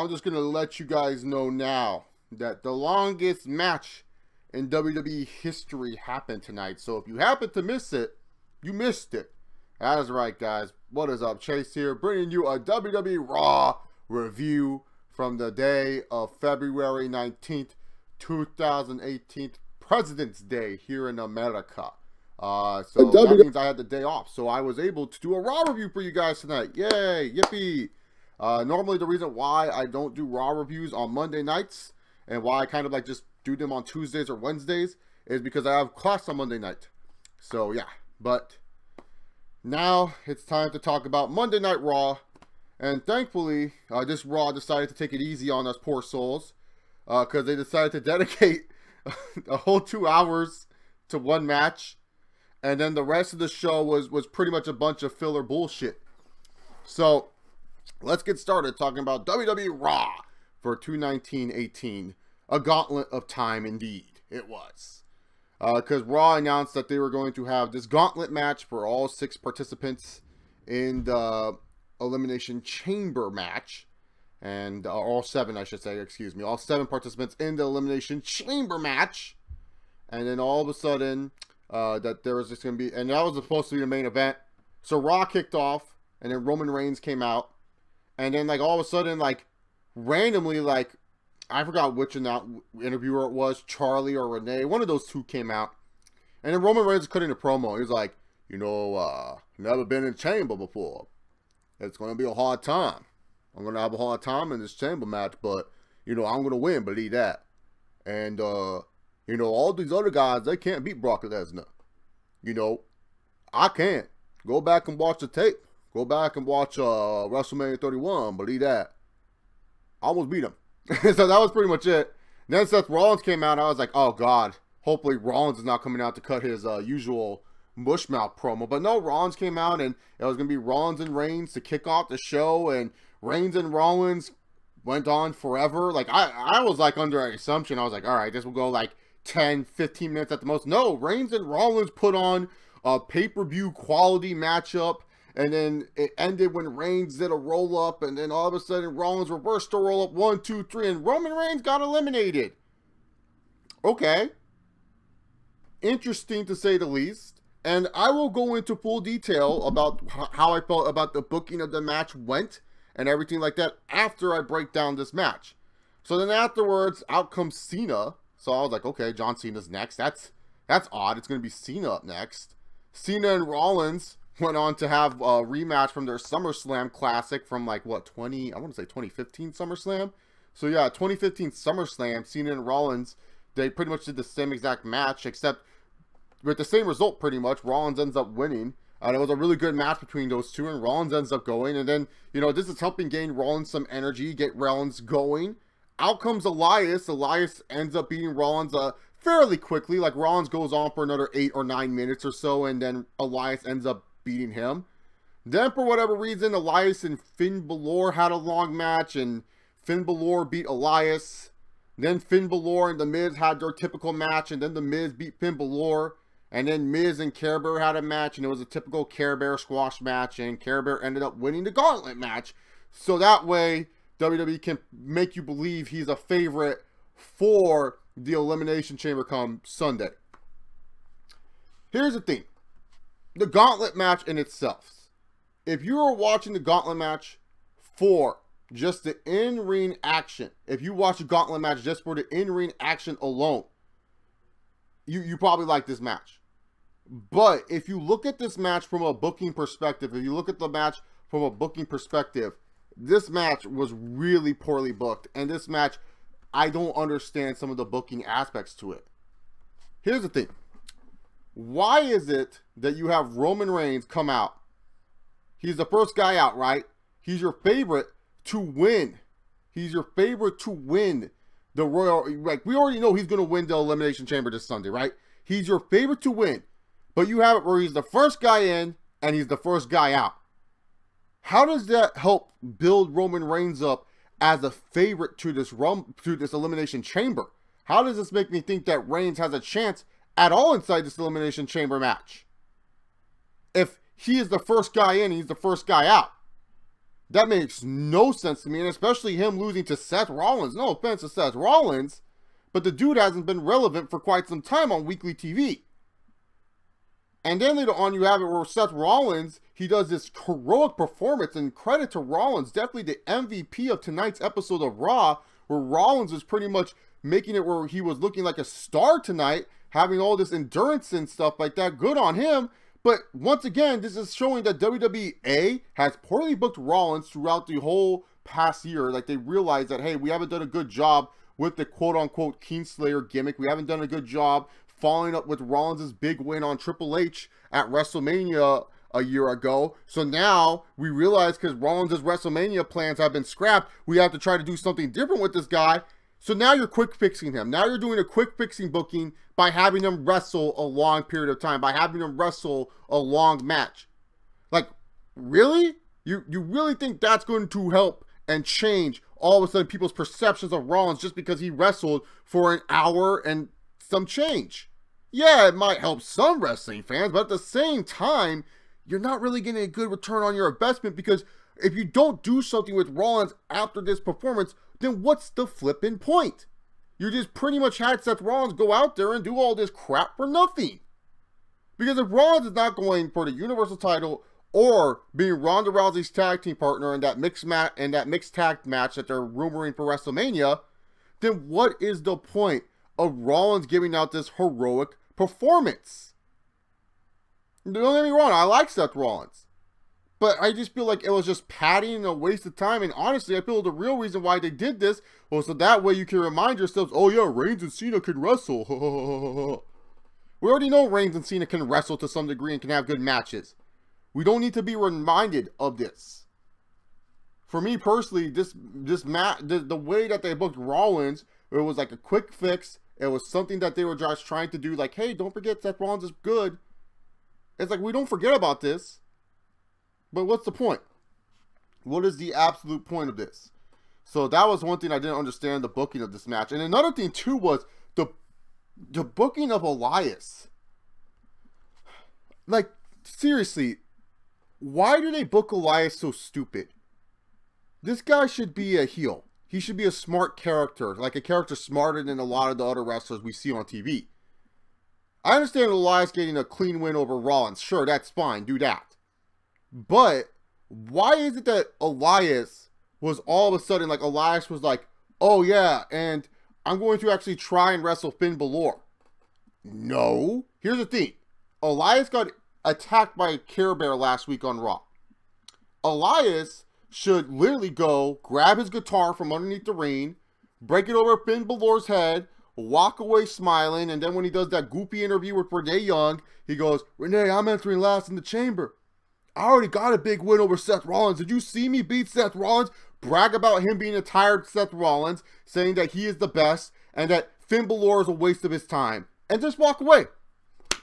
I'm just going to let you guys know now that the longest match in WWE history happened tonight. So if you happen to miss it, you missed it. That is right, guys. What is up? Chase here, bringing you a WWE Raw review from the day of February 19th, 2018, President's Day here in America. So that means I had the day off. So I was able to do a Raw review for you guys tonight. Yay, yippee. Normally the reason why I don't do Raw reviews on Monday nights and why I kind of like just do them on Tuesdays or Wednesdays is because I have class on Monday night. So yeah, but now it's time to talk about Monday Night Raw. And thankfully, this Raw decided to take it easy on us poor souls because they decided to dedicate a whole 2 hours to one match. And then the rest of the show was pretty much a bunch of filler bullshit. So let's get started talking about WWE Raw for 2/19/18. A gauntlet of time indeed. It was. Because Raw announced that they were going to have this gauntlet match for all 6 participants in the Elimination Chamber match. And all 7, I should say, excuse me. All 7 participants in the Elimination Chamber match. And then all of a sudden, that there was just going to be, and that was supposed to be the main event. So Raw kicked off, and then Roman Reigns came out. And then, like, all of a sudden, like, randomly, like, I forgot which interviewer it was, Charlie or Renee. One of those two came out. And then Roman Reigns cut in a promo. He was like, you know, never been in Chamber before. It's going to be a hard time. I'm going to have a hard time in this Chamber match, but, you know, I'm going to win, believe that. And, you know, all these other guys, they can't beat Brock Lesnar. You know, I can't. Go back and watch the tape. Go back and watch WrestleMania 31, believe that. I almost beat him. So that was pretty much it. Then Seth Rollins came out, I was like, oh God, hopefully Rollins is not coming out to cut his usual mushmouth promo. But no, Rollins came out, and it was going to be Rollins and Reigns to kick off the show, and Reigns and Rollins went on forever. Like, I was like under an assumption. I was like, all right, this will go like 10, 15 minutes at the most. No, Reigns and Rollins put on a pay-per-view quality matchup. And then it ended when Reigns did a roll-up, and then all of a sudden Rollins reversed the roll-up, 1, 2, 3, and Roman Reigns got eliminated. Okay. Interesting to say the least. And I will go into full detail about how I felt about the booking of the match went and everything like that after I break down this match. So then afterwards, out comes Cena. So I was like, okay, John Cena's next. That's odd. It's going to be Cena up next. Cena and Rollins went on to have a rematch from their SummerSlam Classic from like, what, I want to say 2015 SummerSlam? So yeah, 2015 SummerSlam, Cena and Rollins, they pretty much did the same exact match, except with the same result pretty much. Rollins ends up winning. And it was a really good match between those two, and Rollins ends up going. And then, you know, this is helping gain Rollins some energy, get Rollins going. Out comes Elias. Elias ends up beating Rollins fairly quickly. Like, Rollins goes on for another 8 or 9 minutes or so, and then Elias ends up beating him. Then for whatever reason, Elias and Finn Balor had a long match, and Finn Balor beat Elias. Then Finn Balor and The Miz had their typical match, and then The Miz beat Finn Balor. And then Miz and Care Bear had a match, and it was a typical Care Bear squash match, and Care Bear ended up winning the Gauntlet match. So that way, WWE can make you believe he's a favorite for the Elimination Chamber come Sunday. Here's the thing. The Gauntlet match in itself. If you are watching the Gauntlet match for just the in-ring action, if you watch the Gauntlet match just for the in-ring action alone, you probably like this match. But if you look at this match from a booking perspective, if you look at the match from a booking perspective, this match was really poorly booked. And this match, I don't understand some of the booking aspects to it. Here's the thing. Why is it that you have Roman Reigns come out? He's the first guy out, right? He's your favorite to win. He's your favorite to win the Royal. Like, we already know he's going to win the Elimination Chamber this Sunday, right? He's your favorite to win. But you have it where he's the first guy in and he's the first guy out. How does that help build Roman Reigns up as a favorite to this Elimination Chamber? How does this make me think that Reigns has a chance at all inside this Elimination Chamber match? If he is the first guy in, he's the first guy out. That makes no sense to me, and especially him losing to Seth Rollins. No offense to Seth Rollins, but the dude hasn't been relevant for quite some time on weekly TV. And then later on, you have it where Seth Rollins, he does this heroic performance, and credit to Rollins, definitely the MVP of tonight's episode of Raw, where Rollins was pretty much making it where he was looking like a star tonight, having all this endurance and stuff like that. Good on him. But once again, this is showing that WWE has poorly booked Rollins throughout the whole past year. Like, they realized that, hey, we haven't done a good job with the quote-unquote Kingslayer gimmick. We haven't done a good job following up with Rollins' big win on Triple H at WrestleMania a year ago. So now we realize, because Rollins' WrestleMania plans have been scrapped, we have to try to do something different with this guy. So now you're quick fixing him. Now you're doing a quick fixing booking by having him wrestle a long period of time, by having him wrestle a long match. Like, really? You really think that's going to help and change all of a sudden people's perceptions of Rollins just because he wrestled for an hour and some change? Yeah, it might help some wrestling fans, but at the same time, you're not really getting a good return on your investment, because if you don't do something with Rollins after this performance, then what's the flipping point? You just pretty much had Seth Rollins go out there and do all this crap for nothing. Because if Rollins is not going for the Universal title or being Ronda Rousey's tag team partner in that mixed tag match that they're rumoring for WrestleMania, then what is the point of Rollins giving out this heroic performance? Don't get me wrong, I like Seth Rollins. But I just feel like it was just padding and a waste of time. And honestly, I feel the real reason why they did this was so that way you can remind yourselves, oh yeah, Reigns and Cena can wrestle. We already know Reigns and Cena can wrestle to some degree and can have good matches. We don't need to be reminded of this. For me personally, the way that they booked Rollins, it was like a quick fix. It was something that they were just trying to do, like, hey, don't forget Seth Rollins is good. It's like, we don't forget about this. But what's the point? What is the absolute point of this? So that was one thing I didn't understand, the booking of this match. And another thing too was the booking of Elias. Like, seriously, why do they book Elias so stupid? This guy should be a heel. He should be a smart character, like a character smarter than a lot of the other wrestlers we see on TV. I understand Elias getting a clean win over Rollins. Sure, that's fine. Do that. But why is it that Elias was all of a sudden, like, Elias was like, oh yeah, and I'm going to actually try and wrestle Finn Balor? No. Here's the thing. Elias got attacked by a Care Bear last week on Raw. Elias should literally go grab his guitar from underneath the ring, break it over Finn Balor's head, walk away smiling, and then when he does that goofy interview with Renee Young, he goes, Renee, I'm entering last in the chamber. I already got a big win over Seth Rollins. Did you see me beat Seth Rollins? Brag about him being a tired Seth Rollins, saying that he is the best and that Finn Balor is a waste of his time. And just walk away.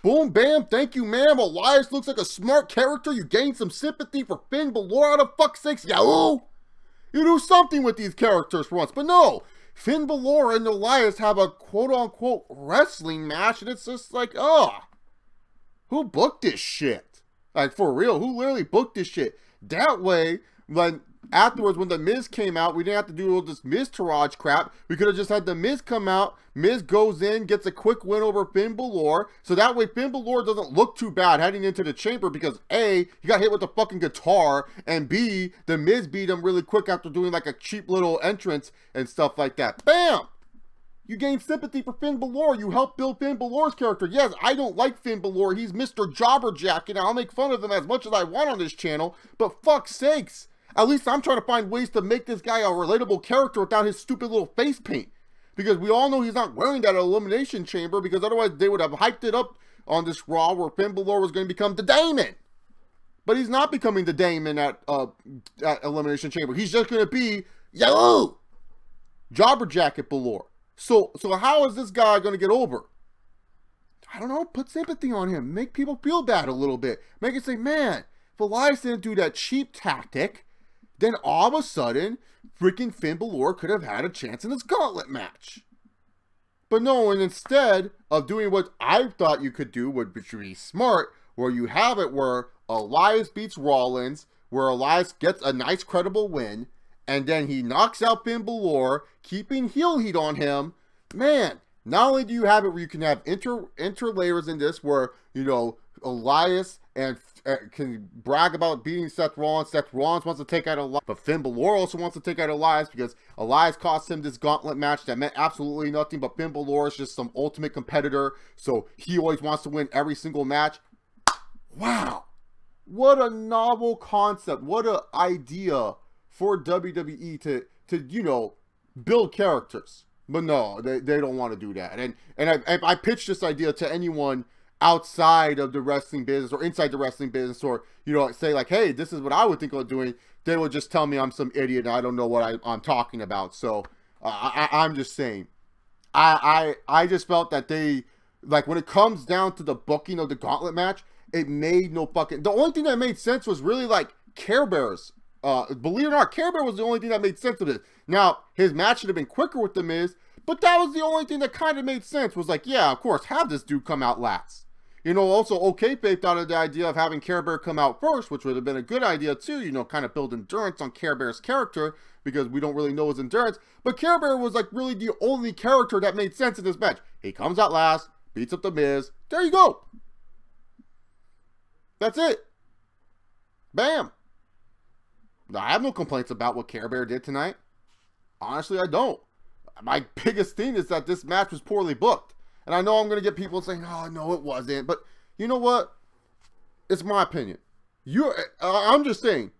Boom, bam, thank you, ma'am. Elias looks like a smart character. You gained some sympathy for Finn Balor, out of fuck's sakes. Yahoo! You do something with these characters for once. But no, Finn Balor and Elias have a quote-unquote wrestling match, and it's just like, who booked this shit? Like, for real, who literally booked this shit? That way, like, afterwards, when The Miz came out, we didn't have to do all this Miz-tourage crap. We could have just had The Miz come out. Miz goes in, gets a quick win over Finn Balor. So that way, Finn Balor doesn't look too bad heading into the chamber because, A, he got hit with a fucking guitar, and B, The Miz beat him really quick after doing, like, a cheap little entrance and stuff like that. Bam! You gain sympathy for Finn Balor. You help build Finn Balor's character. Yes, I don't like Finn Balor. He's Mr. Jobberjack, and I'll make fun of him as much as I want on this channel. But fuck's sakes, at least I'm trying to find ways to make this guy a relatable character without his stupid little face paint. Because we all know he's not wearing that Elimination Chamber, because otherwise they would have hyped it up on this Raw where Finn Balor was going to become the Damon. But he's not becoming the Damon at Elimination Chamber. He's just going to be, Yahoo! Jobberjack at Balor. So how is this guy going to get over? I don't know. Put sympathy on him. Make people feel bad a little bit. Make it say, man, if Elias didn't do that cheap tactic, then all of a sudden, freaking Finn Balor could have had a chance in this Gauntlet match. But no, and instead of doing what I thought you could do, which would be smart, where you have it where Elias beats Rollins, where Elias gets a nice credible win, and then he knocks out Finn Balor, keeping heel heat on him. Man, not only do you have it where you can have interlayers in this where, you know, Elias and can brag about beating Seth Rollins. Seth Rollins wants to take out Elias, but Finn Balor also wants to take out Elias because Elias cost him this gauntlet match that meant absolutely nothing, but Finn Balor is just some ultimate competitor, so he always wants to win every single match. Wow. What a novel concept. What an idea for WWE to you know, build characters. But no, they don't want to do that. And I pitched this idea to anyone outside of the wrestling business or inside the wrestling business, or, you know, say like, hey, this is what I would think of doing. They would just tell me I'm some idiot and I don't know what I'm talking about. So I'm just saying, I just felt that they, like, when it comes down to the booking of the gauntlet match, it made no fucking, the only thing that made sense was really like Care Bears. Believe it or not, Care Bear was the only thing that made sense of this. Now, his match should have been quicker with The Miz, but that was the only thing that kind of made sense. Was like, yeah, of course, have this dude come out last. You know, also, Faith thought of the idea of having Care Bear come out first, which would have been a good idea too, you know, kind of build endurance on Care Bear's character, because we don't really know his endurance. But Care Bear was like really the only character that made sense in this match. He comes out last, beats up The Miz. There you go. That's it. Bam. I have no complaints about what Care Bear did tonight. Honestly, I don't. My biggest thing is that this match was poorly booked. And I know I'm going to get people saying, oh, no, it wasn't. But you know what? It's my opinion. I'm just saying,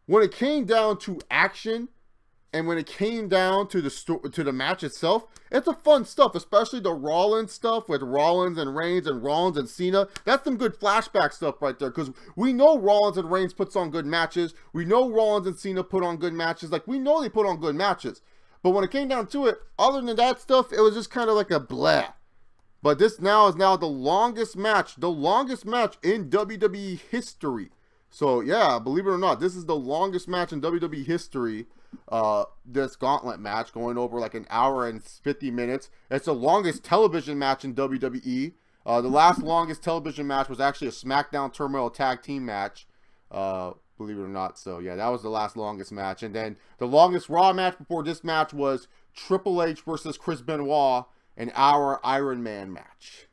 when it came down to action and when it came down to the match itself, it's a fun stuff, especially the Rollins stuff with Rollins and Reigns and Rollins and Cena. That's some good flashback stuff right there, because we know Rollins and Reigns puts on good matches. We know Rollins and Cena put on good matches. Like, we know they put on good matches. But when it came down to it, other than that stuff, it was just kind of like a blah. But this now is the longest match in WWE history. So yeah, believe it or not, this is the longest match in WWE history. This gauntlet match going over like an hour and 50 minutes. It's the longest television match in WWE. The last longest television match was actually a SmackDown Turmoil tag team match. Believe it or not. So yeah, that was the last longest match. And then the longest Raw match before this match was Triple H versus Chris Benoit, an hour Iron Man match.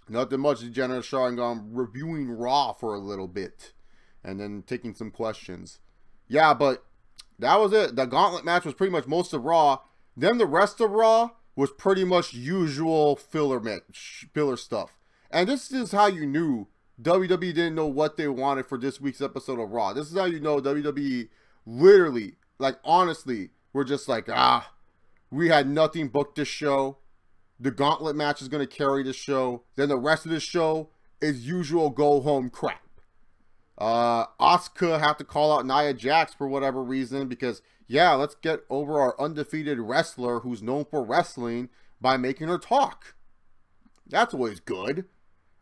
Nothing much. Degenerate Shaw, and I'm reviewing Raw for a little bit and then taking some questions. Yeah, but that was it. The gauntlet match was pretty much most of Raw. Then the rest of Raw was pretty much usual filler stuff. And this is how you knew WWE didn't know what they wanted for this week's episode of Raw. This is how you know WWE literally, like, honestly, we're just like, we had nothing booked this show. The gauntlet match is going to carry the show. Then the rest of the show is usual go-home crap. Asuka had to call out Nia Jax for whatever reason, because, yeah, let's get over our undefeated wrestler who's known for wrestling by making her talk. That's always good.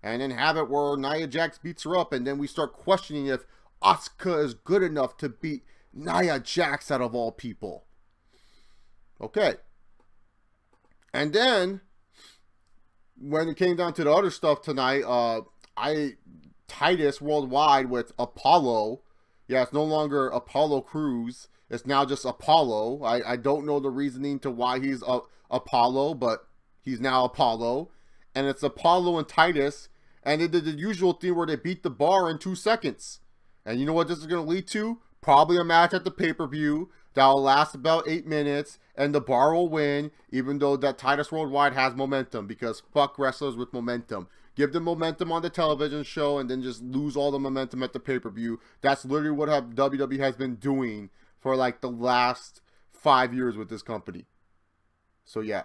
And then have it where Nia Jax beats her up, and then we start questioning if Asuka is good enough to beat Nia Jax out of all people. Okay. And then, when it came down to the other stuff tonight, Titus Worldwide with Apollo. Yeah, it's no longer Apollo Crews. It's now just Apollo. I don't know the reasoning to why he's Apollo, but he's now Apollo. And it's Apollo and Titus. And they did the usual thing where they beat the bar in 2 seconds. And you know what this is going to lead to? Probably a match at the pay-per-view that will last about 8 minutes. And the bar will win, even though that Titus Worldwide has momentum. Because fuck wrestlers with momentum. Give them momentum on the television show and then just lose all the momentum at the pay-per-view. That's literally what WWE has been doing for like the last 5 years with this company. So yeah.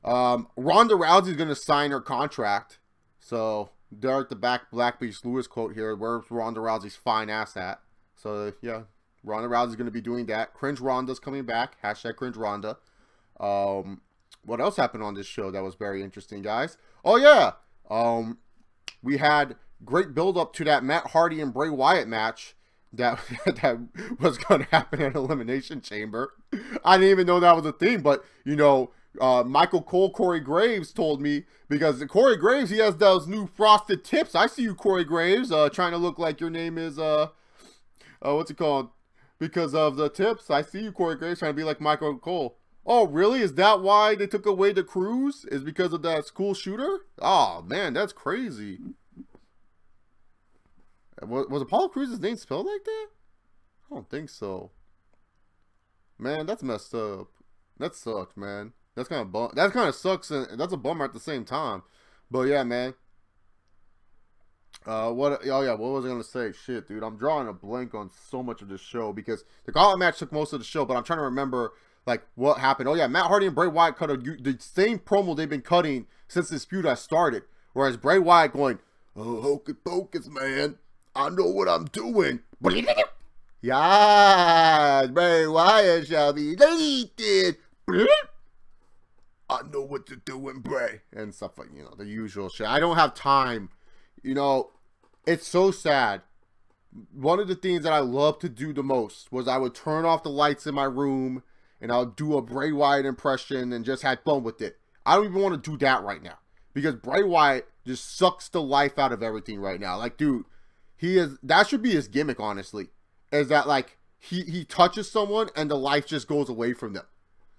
Ronda Rousey is going to sign her contract. So there at the back, Black Beast Lewis quote here. Where's Ronda Rousey's fine ass at? So yeah, Ronda Rousey's going to be doing that. Cringe Ronda's coming back. Hashtag Cringe Ronda. What else happened on this show that was very interesting, guys? Oh yeah. We had great build up to that Matt Hardy and Bray Wyatt match that was going to happen at Elimination Chamber. I didn't even know that was a thing, but you know, Michael Cole, Corey Graves told me, because Corey Graves, he has those new frosted tips. I see you, Corey Graves, trying to look like your name is, what's it called? Because of the tips. I see you, Corey Graves, trying to be like Michael Cole. Oh, really? Is that why they took away the cruise? Is because of that school shooter? Oh, man, that's crazy. Was Apollo Crews' name spelled like that? I don't think so. Man, that's messed up. That sucks, man. That kind of sucks, and that's a bummer at the same time. But yeah, man. Oh yeah, what was I gonna say? Shit, dude, I'm drawing a blank on so much of this show because the Gauntlet match took most of the show, but I'm trying to remember like what happened. Oh yeah, Matt Hardy and Bray Wyatt cut the same promo they've been cutting since this feud has started. Whereas Bray Wyatt going, "Oh, hocus pocus, man, I know what I'm doing." Yeah, Bray Wyatt shall be deleted. I know what you're doing, Bray, and stuff like, you know, the usual shit. I don't have time. You know, it's so sad. One of the things that I love to do the most was I would turn off the lights in my room and I'll do a Bray Wyatt impression and just have fun with it. I don't even want to do that right now because Bray Wyatt just sucks the life out of everything right now. Like, dude, that should be his gimmick, honestly, is that like he touches someone and the life just goes away from them.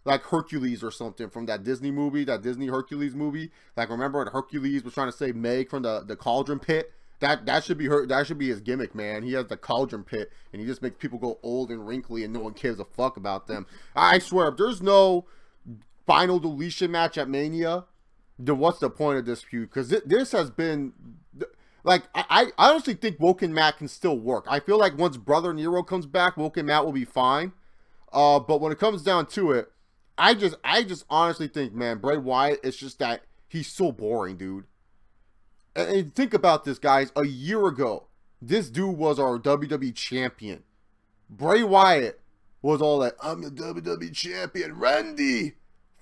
Like Hercules or something from that Disney movie, that Disney Hercules movie. Like, remember when Hercules was trying to save Meg from the cauldron pit? That should be his gimmick, man. He has the cauldron pit, and he just makes people go old and wrinkly, and no one gives a fuck about them. I swear, if there's no final deletion match at Mania, then what's the point of this feud? Because this has been, like, I honestly think Woken Matt can still work. I feel like once Brother Nero comes back, Woken Matt will be fine. But when it comes down to it, I just honestly think, man, Bray Wyatt, it's just that he's so boring, dude. And think about this, guys. A year ago, this dude was our WWE champion. Bray Wyatt was all like, I'm the WWE champion, Randy.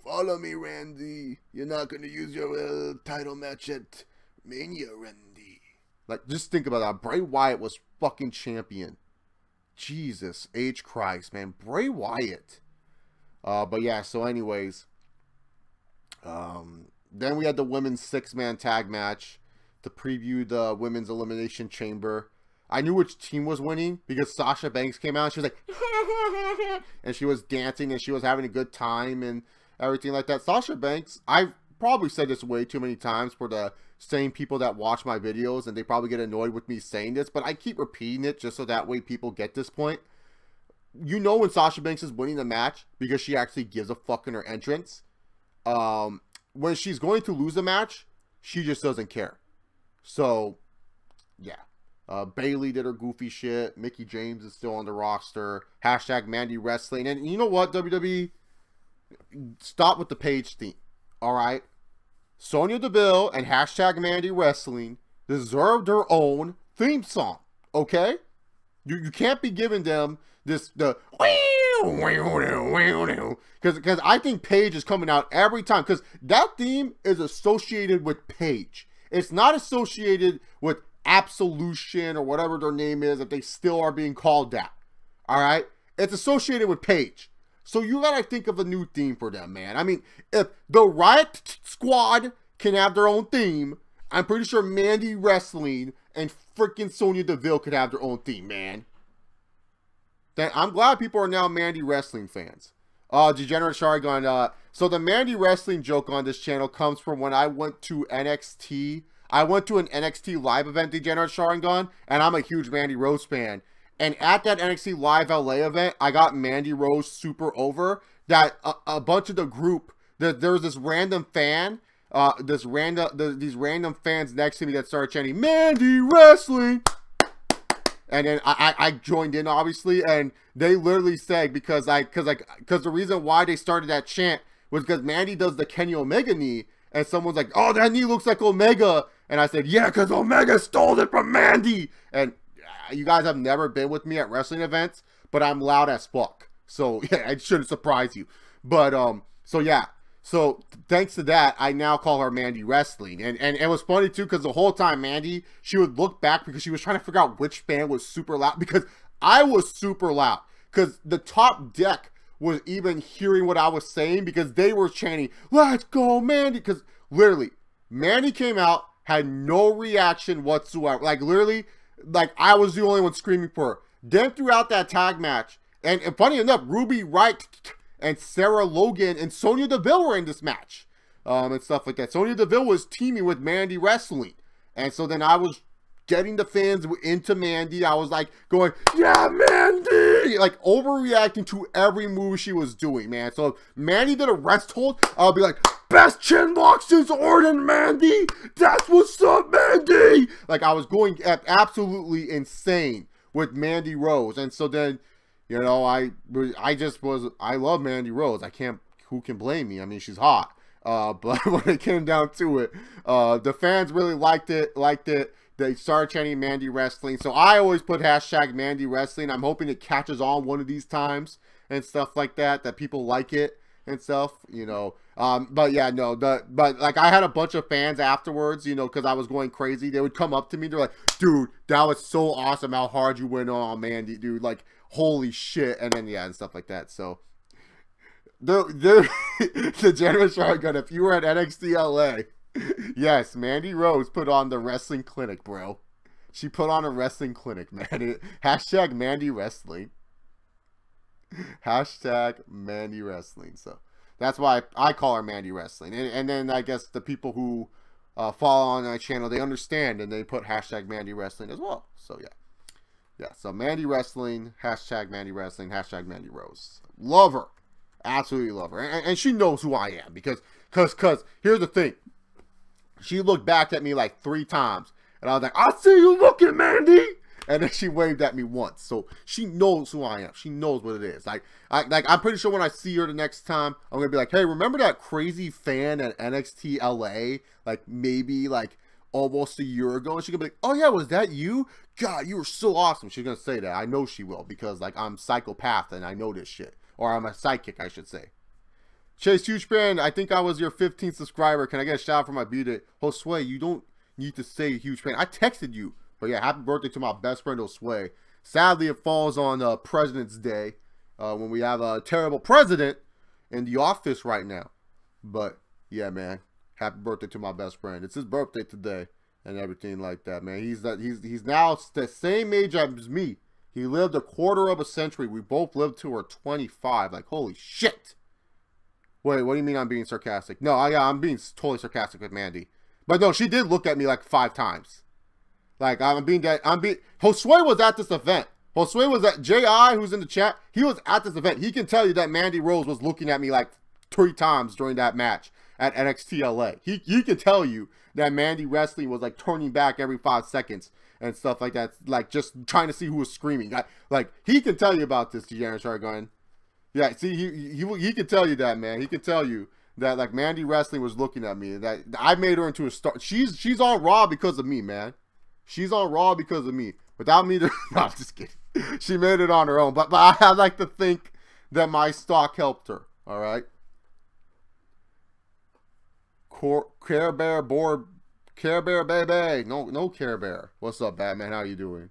Follow me, Randy. You're not going to use your title match at Mania, Randy. Like, just think about that. Bray Wyatt was fucking champion. Jesus H. Christ, man. Bray Wyatt. But yeah, so anyways, then we had the women's 6-man tag match to preview the women's elimination chamber. I knew which team was winning because Sasha Banks came out and she was like, and she was dancing and she was having a good time and everything like that. Sasha Banks, I've probably said this way too many times for the same people that watch my videos, and they probably get annoyed with me saying this, but I keep repeating it just so that way people get this point. You know when Sasha Banks is winning the match because she actually gives a fuck in her entrance. When she's going to lose a match, she just doesn't care. So, yeah. Bailey did her goofy shit. Mickie James is still on the roster. Hashtag Mandy Wrestling. And you know what, WWE? Stop with the Paige theme. Alright? Sonya Deville and hashtag Mandy Wrestling deserve their own theme song. Okay? You can't be giving them because I think Paige is coming out every time because that theme is associated with Paige. It's not associated with Absolution or whatever their name is that they still are being called that. All right, it's associated with Paige. So you gotta think of a new theme for them, man. I mean, if the Riot Squad can have their own theme, I'm pretty sure Mandy Wrestling and freaking Sonya Deville could have their own theme, man. Then I'm glad people are now Mandy Wrestling fans. Degenerate Shargon. So the Mandy Wrestling joke on this channel comes from when I went to NXT. I went to an NXT live event, Degenerate Sharingan, and I'm a huge Mandy Rose fan. And at that NXT Live LA event, I got Mandy Rose super over. That a bunch of the group, there was this random fan, these random fans next to me that started chanting Mandy Wrestling. And then I joined in, obviously, and they literally said, because the reason why they started that chant was because Mandy does the Kenny Omega knee, and someone's like, oh, that knee looks like Omega, and I said, yeah, because Omega stole it from Mandy. And you guys have never been with me at wrestling events, but I'm loud as fuck, so yeah, it shouldn't surprise you. But so yeah. So thanks to that, I now call her Mandy Wrestling. And it was funny too, because the whole time Mandy, she would look back because she was trying to figure out which fan was super loud, because I was super loud. Because the top deck was even hearing what I was saying because they were chanting, "Let's go, Mandy!" Because literally, Mandy came out, had no reaction whatsoever. Like literally, like I was the only one screaming for her. Then throughout that tag match, and funny enough, Ruby Wright and Sarah Logan and Sonya Deville were in this match, and stuff like that. Sonya Deville was teaming with Mandy Wrestling, and so then I was getting the fans into Mandy. I was like going, "Yeah, Mandy!" Like overreacting to every move she was doing, man. So if Mandy did a rest hold, I'll be like, "Best chin lock since Orton, Mandy! That's what's up, Mandy!" Like I was going absolutely insane with Mandy Rose. And so then, you know, I love Mandy Rose. Who can blame me? I mean, she's hot. But when it came down to it, the fans really liked it. They started chanting Mandy Wrestling. So I always put hashtag Mandy Wrestling. I'm hoping it catches on one of these times and stuff like that people like it and stuff, you know. But yeah, no, but like I had a bunch of fans afterwards, you know, because I was going crazy. They would come up to me. They're like, "Dude, that was so awesome how hard you went on Mandy, dude. Like, holy shit." And then, yeah, and stuff like that. So the generous shotgun, if you were at NXT LA, yes, Mandy Rose put on the wrestling clinic, bro. She put on a wrestling clinic, man. Hashtag Mandy Wrestling. Hashtag Mandy Wrestling. So that's why I call her Mandy Wrestling. And then I guess the people who follow on my channel, they understand and they put hashtag Mandy Wrestling as well. So yeah. Yeah, so Mandy Wrestling, hashtag Mandy Wrestling, hashtag Mandy Rose. Love her. Absolutely love her. And she knows who I am because here's the thing. She looked back at me like 3 times. And I was like, "I see you looking, Mandy." And then she waved at me once. So she knows who I am. She knows what it is. Like I'm pretty sure when I see her the next time, I'm going to be like, "Hey, remember that crazy fan at NXT LA? Like maybe like almost a year ago?" And she's going to be like, "Oh yeah, was that you? God, you were so awesome." She's going to say that. I know she will because like I'm psychopath and I know this shit. Or I'm a psychic, I should say. Chase Huge Fan, I think I was your 15th subscriber. Can I get a shout out for my beauty? Josue, you don't need to say Huge Fan. I texted you. But yeah, happy birthday to my best friend Josue. Sadly, it falls on President's Day when we have a terrible president in the office right now. But yeah, man, happy birthday to my best friend. It's his birthday today and everything like that, man. He's now the same age as me. He lived a quarter of a century. We both lived to our 25. Like, holy shit. Wait, what do you mean I'm being sarcastic? No, I'm being totally sarcastic with Mandy. But no, she did look at me like 5 times. Like, Josue was at this event. Josue was at, J.I., who's in the chat, he was at this event. He can tell you that Mandy Rose was looking at me like 3 times during that match at NXT LA. He can tell you that Mandy Wrestling was like turning back every 5 seconds and stuff like that. Like, just trying to see who was screaming. Like, he can tell you about this, Degenerate Shargun. Yeah, see, he can tell you that, man. He can tell you that, like, Mandy Wrestling was looking at me. That I made her into a star. She's on Raw because of me, man. She's on Raw because of me. Without me, no, I'm just kidding. She made it on her own. But I like to think that my stock helped her. All right. Care Bear baby. No Care Bear. What's up, Batman? How you doing?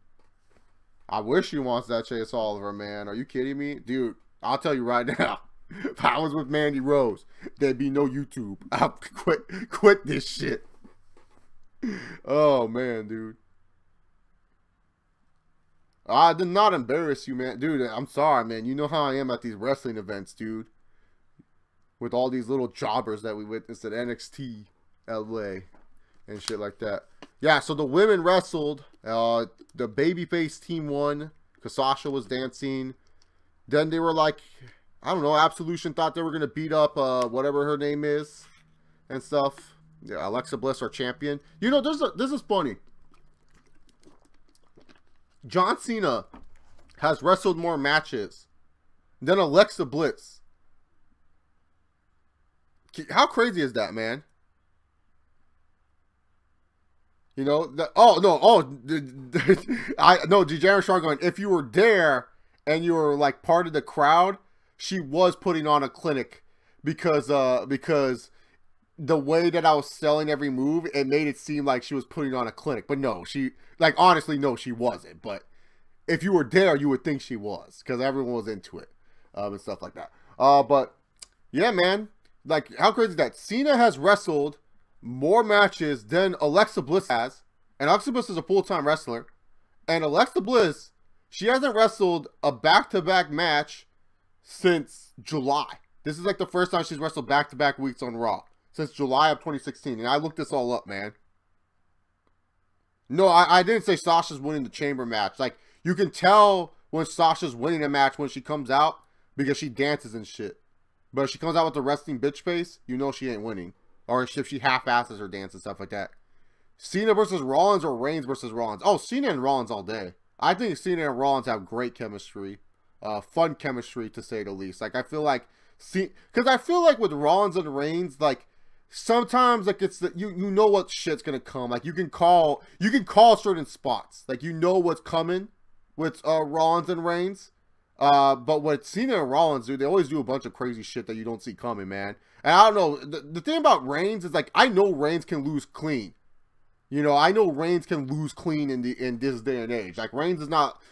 I wish she wants that Chase Oliver, man. Are you kidding me? Dude, I'll tell you right now. If I was with Mandy Rose, there'd be no YouTube. I'll quit this shit. Oh, man, dude. I did not embarrass you, man. Dude, I'm sorry, man. You know how I am at these wrestling events, dude. With all these little jobbers that we witnessed at NXT LA and shit like that. Yeah, so the women wrestled. The babyface team won because Sasha was dancing. Then they were like, I don't know, Absolution thought they were going to beat up whatever her name is and stuff. Yeah, Alexa Bliss, our champion. You know, this is funny. John Cena has wrestled more matches than Alexa Bliss. How crazy is that, man? You know, Degenerate Shark going, if you were there and you were like part of the crowd, she was putting on a clinic because the way that I was selling every move, it made it seem like she was putting on a clinic. But no, honestly, no, she wasn't. But if you were there, you would think she was because everyone was into it and stuff like that. But yeah, man, like how crazy is that? Cena has wrestled more matches than Alexa Bliss has, and Alexa Bliss is a full-time wrestler. And Alexa Bliss, she hasn't wrestled a back-to-back match since July. This is like the first time she's wrestled back-to-back weeks on Raw since July of 2016. And I looked this all up, man. No, I didn't say Sasha's winning the chamber match. Like, you can tell when Sasha's winning a match when she comes out because she dances and shit. But if she comes out with the resting bitch face, you know she ain't winning. Or if she half-asses her dance and stuff like that. Cena versus Rollins or Reigns versus Rollins? Oh, Cena and Rollins all day. I think Cena and Rollins have great chemistry. Fun chemistry, to say the least. Like, I feel like... Because I feel like with Rollins and Reigns, like... Sometimes, like, it's the, you know what shit's gonna come. Like, you can call certain spots. Like, you know what's coming with Rollins and Reigns. But what Cena and Rollins do, they always do a bunch of crazy shit that you don't see coming, man. And I don't know, the thing about Reigns is, like, I know Reigns can lose clean. You know, I know Reigns can lose clean in this day and age. Like, Reigns is not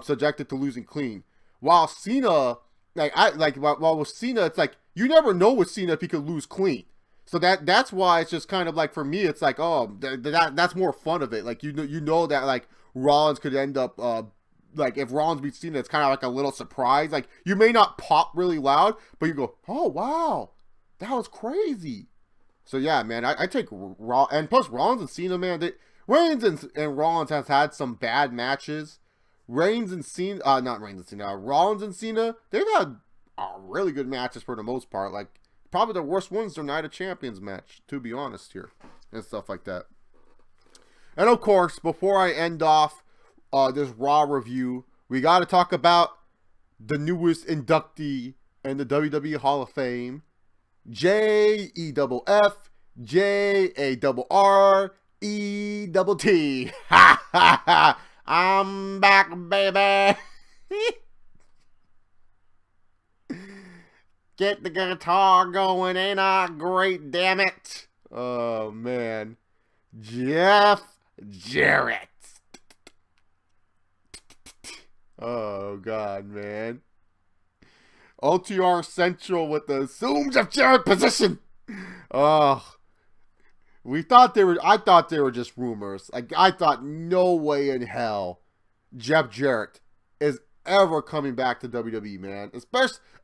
subjected to losing clean. While Cena, while with Cena, it's like, you never know with Cena if he could lose clean. So that's why it's just kind of like, for me, it's like, oh, that's more fun of it. Like, you know that, like, Rollins could end up, like, if Rollins beats Cena, it's kind of like a little surprise. Like, you may not pop really loud, but you go, oh, wow, that was crazy. So, yeah, man, I take Raw, and plus Rollins and Cena, man, Reigns and Rollins have had some bad matches. Rollins and Cena, they've had really good matches for the most part. Like, probably the worst one's their Night of Champions match, to be honest here, and stuff like that. And of course, before I end off this Raw review, we got to talk about the newest inductee in the WWE Hall of Fame, JEFFJARRETT. Ha ha ha! I'm back, baby. Get the guitar going, ain't I great, damn it? Oh, man. Jeff Jarrett. Oh, God, man. OTR Central with the Zoom Jeff Jarrett position. Oh. I thought they were just rumors. Like, I thought no way in hell Jeff Jarrett is ever coming back to WWE, man.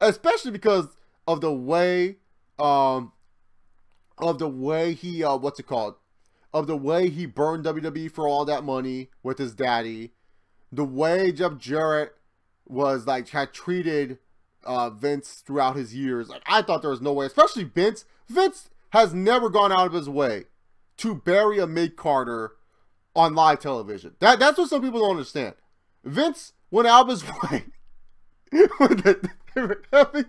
Especially because of the way he burned WWE for all that money with his daddy. The way Jeff Jarrett was, like, had treated Vince throughout his years. Like, I thought there was no way, especially Vince. Vince has never gone out of his way to bury a mid-carder on live television. That's what some people don't understand. Vince went out of his way when they were having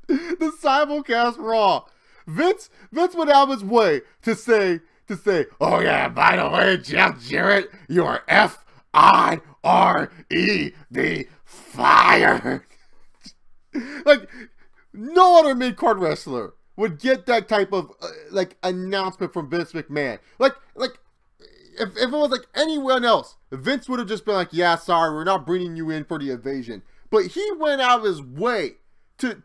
the simulcast Raw. Vince went out of his way to say, oh yeah, by the way, Jeff Jarrett, you are F-I-R-E-D fired. Like, no other mid-card wrestler would get that type of like announcement from Vince McMahon. Like if it was like anyone else, Vince would have just been like, yeah, sorry, we're not bringing you in for the invasion. But he went out of his way to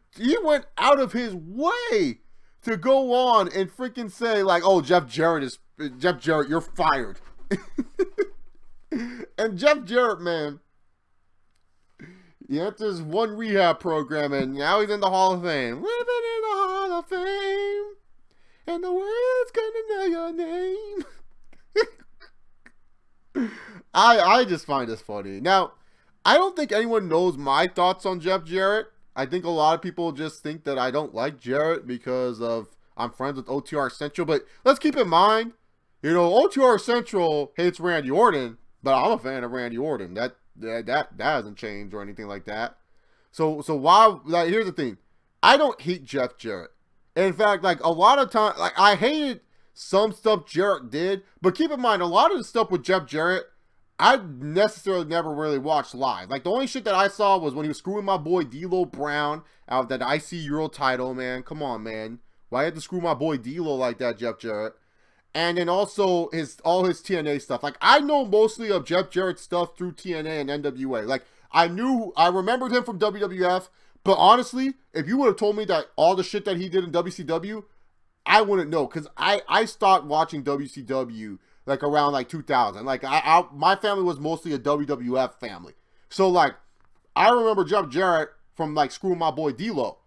go on and freaking say, like, oh, Jeff Jarrett, you're fired. And Jeff Jarrett, man, he enters one rehab program and now he's in the Hall of Fame. Living in the Hall of Fame, and the world's gonna know your name. I just find this funny. Now, I don't think anyone knows my thoughts on Jeff Jarrett. I think a lot of people just think that I don't like Jarrett because I'm friends with OTR Central. But let's keep in mind, you know, OTR Central hates Randy Orton, but I'm a fan of Randy Orton. That hasn't changed or anything like that. So why? Like, here's the thing, I don't hate Jeff Jarrett. In fact, like, a lot of time, like, I hated some stuff Jarrett did, but keep in mind, a lot of the stuff with Jeff Jarrett, I necessarily never really watched live. Like, the only shit that I saw was when he was screwing my boy D'Lo Brown out of that IC Euro title, man. Come on, man. Why you had to screw my boy D'Lo like that, Jeff Jarrett? And then also all his TNA stuff. Like, I know mostly of Jeff Jarrett's stuff through TNA and NWA. Like, I remembered him from WWF, But honestly, if you would have told me that all the shit that he did in WCW, I wouldn't know, because I stopped watching WCW like around like 2000. Like my family was mostly a WWF family, so like I remember Jeff Jarrett from like Screw My Boy D-Lo,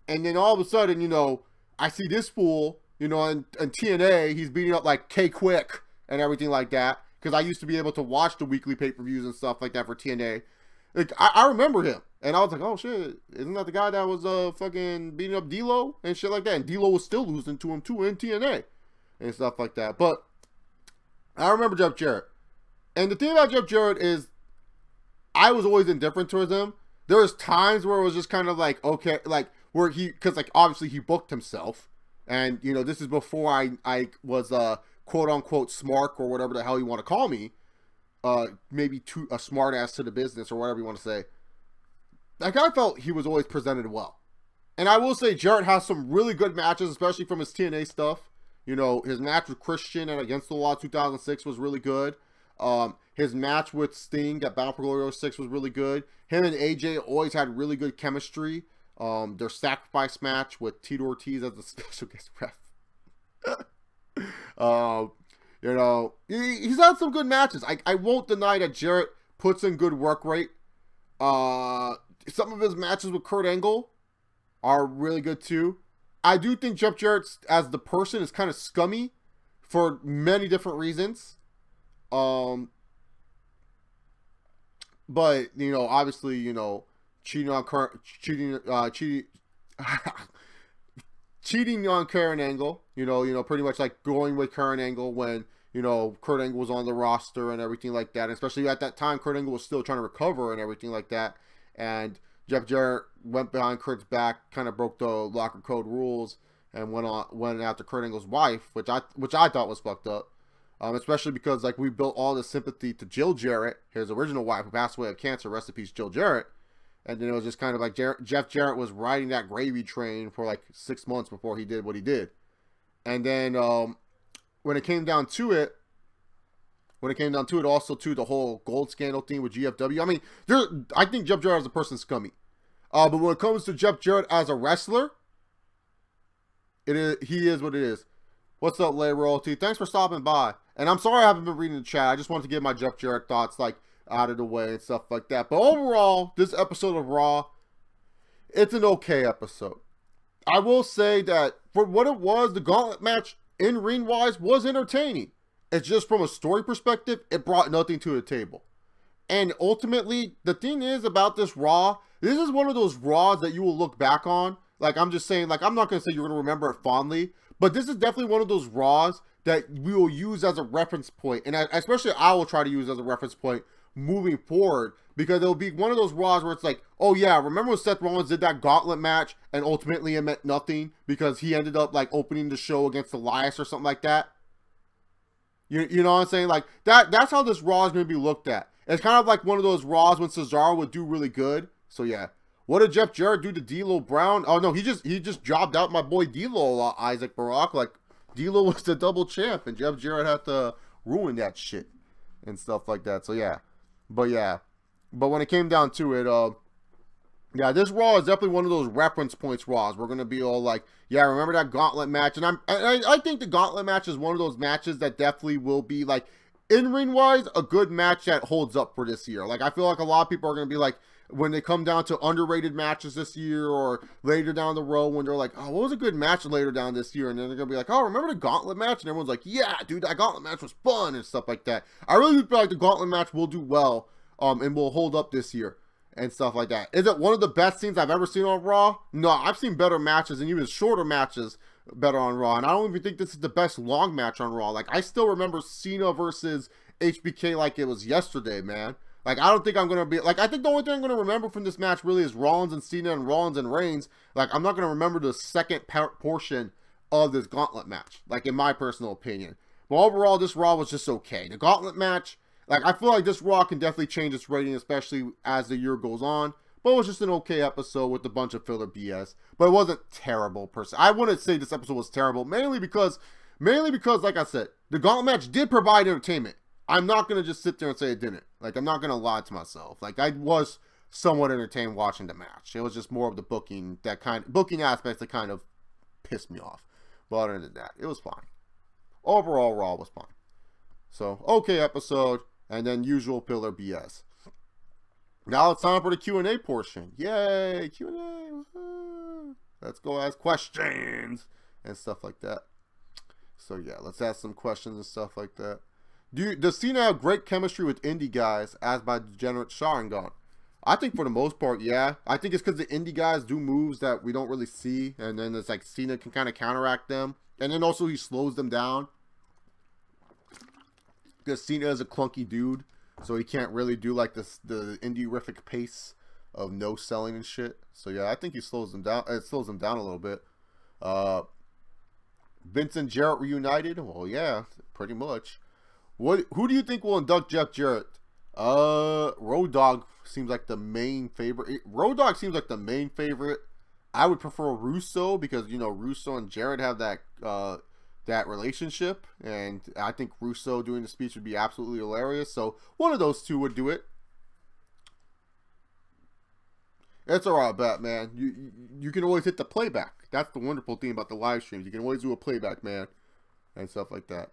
and then all of a sudden, you know, I see this fool, you know, in TNA, he's beating up like K-Quick and everything like that, because I used to be able to watch the weekly pay-per-views and stuff like that for TNA. Like I remember him, and I was like, oh shit, isn't that the guy that was fucking beating up D-Lo and shit like that? And D-Lo was still losing to him too in TNA and stuff like that. But I remember Jeff Jarrett, and the thing about Jeff Jarrett is, I was always indifferent towards him. There was times where it was just kind of like, okay, like where because like obviously he booked himself, and you know, this is before I was quote unquote smart or whatever the hell you want to call me. Maybe a smart ass to the business or whatever you want to say. Like, I felt he was always presented well. And I will say Jarrett has some really good matches, especially from his TNA stuff. You know, his match with Christian and Against the Law 2006 was really good. His match with Sting at Bound for Glory 06 was really good. Him and AJ always had really good chemistry. Their sacrifice match with Tito Ortiz as a special guest ref. You know, he's had some good matches. I won't deny that Jarrett puts in good work rate. Some of his matches with Kurt Angle are really good too. I do think Jeff Jarrett as the person is kind of scummy for many different reasons. But you know, obviously, you know, cheating on Kurt Angle, you know, pretty much like going with Kurt Angle when, you know, Kurt Angle was on the roster and everything like that. And especially at that time, Kurt Angle was still trying to recover and everything like that. And Jeff Jarrett went behind Kurt's back, kind of broke the locker code rules, and went after Kurt Angle's wife, which I thought was fucked up. Especially because like we built all this sympathy to Jill Jarrett, his original wife who passed away of cancer. Rest in peace, Jill Jarrett. And then it was just kind of like Jeff Jarrett was riding that gravy train for like 6 months before he did what he did. And then when it came down to it, also to the whole gold scandal thing with GFW. I mean, I think Jeff Jarrett as a person is scummy. But when it comes to Jeff Jarrett as a wrestler, he is what it is. What's up, Lay Royalty? Thanks for stopping by. And I'm sorry I haven't been reading the chat. I just wanted to get my Jeff Jarrett thoughts like out of the way and stuff like that. But overall, this episode of Raw, it's an okay episode. I will say that for what it was, the Gauntlet match in ring wise was entertaining. It's just from a story perspective, it brought nothing to the table. And ultimately, the thing is about this Raw, this is one of those Raws that you will look back on. Like, I'm just saying, like, I'm not going to say you're going to remember it fondly, but this is definitely one of those Raws that we will use as a reference point. And especially I will try to use as a reference point moving forward, because it'll be one of those Raws where it's like, oh yeah, remember when Seth Rollins did that Gauntlet match and ultimately it meant nothing because he ended up like opening the show against Elias or something like that? You know what I'm saying? Like, that's how this Raw is going to be looked at. It's kind of like one of those Raws when Cesaro would do really good. So yeah. What did Jeff Jarrett do to D'Lo Brown? Oh no, he just jobbed out my boy D'Lo, Isaac Barak. Like, D'Lo was the double champ and Jeff Jarrett had to ruin that shit and stuff like that. So yeah. But when it came down to it, yeah, this Raw is definitely one of those reference points Raws. We're going to be all like, yeah, remember that Gauntlet match? And I think the Gauntlet match is one of those matches that definitely will be, like, in-ring wise, a good match that holds up for this year. Like, I feel like a lot of people are going to be like, when they come down to underrated matches this year or later down the road when they're like, oh, what was a good match later down this year? And then they're going to be like, oh, remember the Gauntlet match? And everyone's like, yeah, dude, that Gauntlet match was fun and stuff like that. I really feel like the Gauntlet match will do well and will hold up this year and stuff like that. Is it one of the best scenes I've ever seen on Raw? No, I've seen better matches and even shorter matches better on Raw. And I don't even think this is the best long match on Raw. Like, I still remember Cena versus HBK like it was yesterday, man. Like, I don't think I'm going to be... Like, I think the only thing I'm going to remember from this match really is Rollins and Cena and Rollins and Reigns. Like, I'm not going to remember the second portion of this Gauntlet match. Like, in my personal opinion. But overall, this Raw was just okay. The Gauntlet match... Like, I feel like this Raw can definitely change its rating, especially as the year goes on. But it was just an okay episode with a bunch of filler BS. But it wasn't terrible, per se. I wouldn't say this episode was terrible, mainly because, like I said, the Gauntlet match did provide entertainment. I'm not going to just sit there and say it didn't. Like, I'm not going to lie to myself. Like, I was somewhat entertained watching the match. It was just more of the booking aspects that kind of pissed me off. But other than that, it was fine. Overall, Raw was fine. So, okay episode, and then usual filler BS. Now it's time for the Q&A portion. Yay, Q&A. Let's go ask questions and stuff like that. So yeah, let's ask some questions and stuff like that. Does Cena have great chemistry with indie guys, as by Degenerate Sharingan? I think for the most part, yeah. I think it's because the indie guys do moves that we don't really see, and then it's like Cena can kind of counteract them, and then also he slows them down. Because Cena is a clunky dude, so he can't really do like the indie-rific pace of no selling and shit. So yeah, I think he slows them down. It slows them down a little bit. Vince and Jarrett reunited? Well, yeah, pretty much. Who do you think will induct Jeff Jarrett? Road Dogg seems like the main favorite. Road Dogg seems like the main favorite. I would prefer Russo because, you know, Russo and Jarrett have that relationship, and I think Russo doing the speech would be absolutely hilarious. So one of those two would do it. It's alright, Batman. You can always hit the playback. That's the wonderful thing about the live streams. You can always do a playback, man, and stuff like that.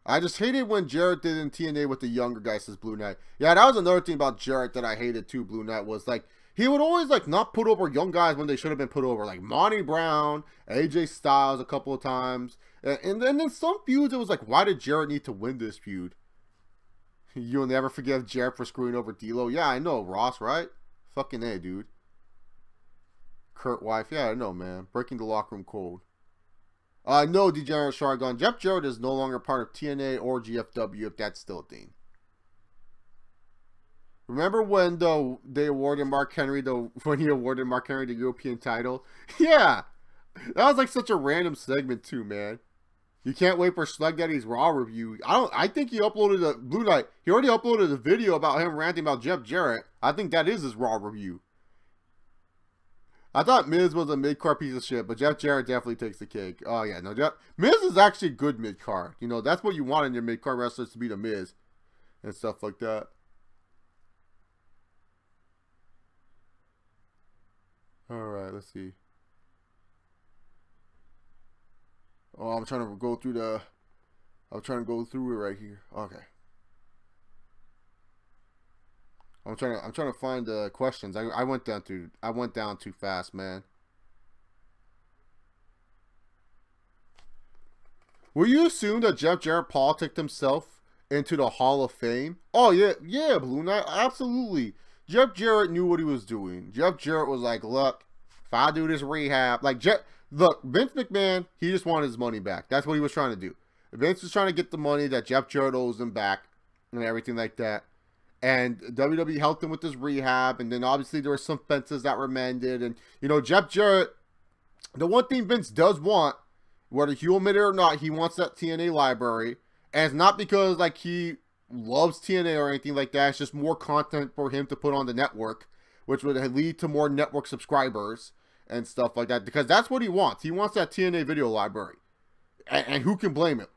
I just hated when Jarrett did in TNA with the younger guys, says Blue Knight. Yeah, that was another thing about Jarrett that I hated too, Blue Knight, was like, he would always like not put over young guys when they should have been put over. Like Monty Brown, AJ Styles a couple of times. And then in some feuds, it was like, why did Jarrett need to win this feud? You'll never forgive Jarrett for screwing over D'Lo. Yeah, I know, Ross, right? Fucking A, dude. Kurt Wife. Yeah, I know, man. Breaking the locker room code. No, Degenerate Sharingan. Jeff Jarrett is no longer part of TNA or GFW, if that's still a thing. Remember when they awarded Mark Henry when he awarded Mark Henry the European title? Yeah, that was like such a random segment too, man. You can't wait for Slug Daddy's Raw review. I think he uploaded a Blue Knight. He already uploaded a video about him ranting about Jeff Jarrett. I think that is his Raw review. I thought Miz was a mid-card piece of shit, but Jeff Jarrett definitely takes the cake. Oh yeah, no, Miz is actually good mid-card. You know, that's what you want in your mid-card wrestlers, to be the Miz and stuff like that. Alright, let's see. Oh, I'm trying to go through it right here. Okay. I'm trying to find the questions. I went down too fast, man. Will you assume that Jeff Jarrett politicked himself into the Hall of Fame? Oh yeah, Blue Knight, absolutely. Jeff Jarrett knew what he was doing. Jeff Jarrett was like, look, if I do this rehab, like look, Vince McMahon, he just wanted his money back. That's what he was trying to do. Vince was trying to get the money that Jeff Jarrett owes him back and everything like that. And WWE helped him with his rehab, and then obviously there were some fences that were mended. And, you know, Jeff Jarrett, the one thing Vince does want, whether he'll admit it or not, he wants that TNA library. And it's not because, like, he loves TNA or anything like that. It's just more content for him to put on the network, which would lead to more network subscribers and stuff like that. Because that's what he wants. He wants that TNA video library. And who can blame him?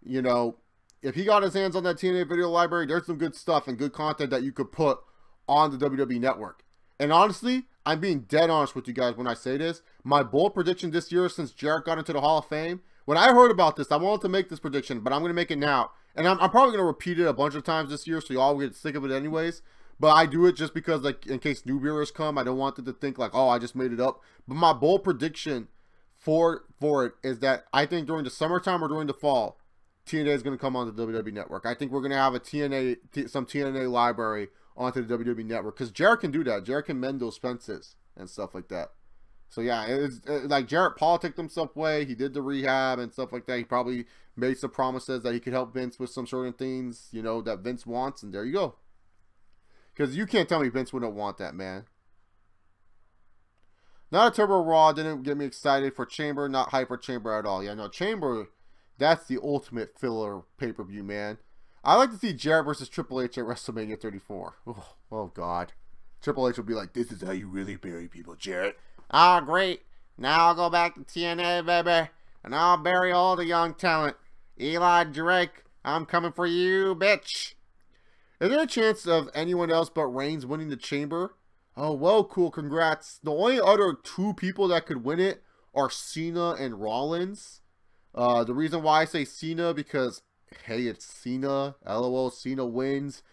You know, if he got his hands on that TNA video library, there's some good stuff and good content that you could put on the WWE network. And honestly, I'm being dead honest with you guys when I say this. My bold prediction this year, since Jarrett got into the Hall of Fame, when I heard about this, I wanted to make this prediction, but I'm going to make it now. And I'm probably going to repeat it a bunch of times this year, so y'all get sick of it anyways. But I do it just because, like, in case new viewers come, I don't want them to think, like, oh, I just made it up. But my bold prediction for it is that I think during the summertime or during the fall, TNA is going to come on the WWE Network. I think we're going to have some TNA library onto the WWE Network, because Jarrett can do that. Jarrett can mend those fences and stuff like that. So yeah, it's like Jarrett politicked himself away. He did the rehab and stuff like that. He probably made some promises that he could help Vince with some certain things, you know, that Vince wants, and there you go. Because you can't tell me Vince wouldn't want that, man. Not a Turbo Raw didn't get me excited for Chamber, not hype for Chamber at all. Yeah, no, Chamber, that's the ultimate filler pay-per-view, man. I like to see Jarrett versus Triple H at WrestleMania 34. Oh, God. Triple H will be like, this is how you really bury people, Jarrett. Oh, great. Now I'll go back to TNA, baby. And I'll bury all the young talent. Eli Drake, I'm coming for you, bitch. Is there a chance of anyone else but Reigns winning the Chamber? Oh, well, cool. Congrats. The only other 2 people that could win it are Cena and Rollins. The reason why I say Cena, because, hey, it's Cena. LOL, Cena wins.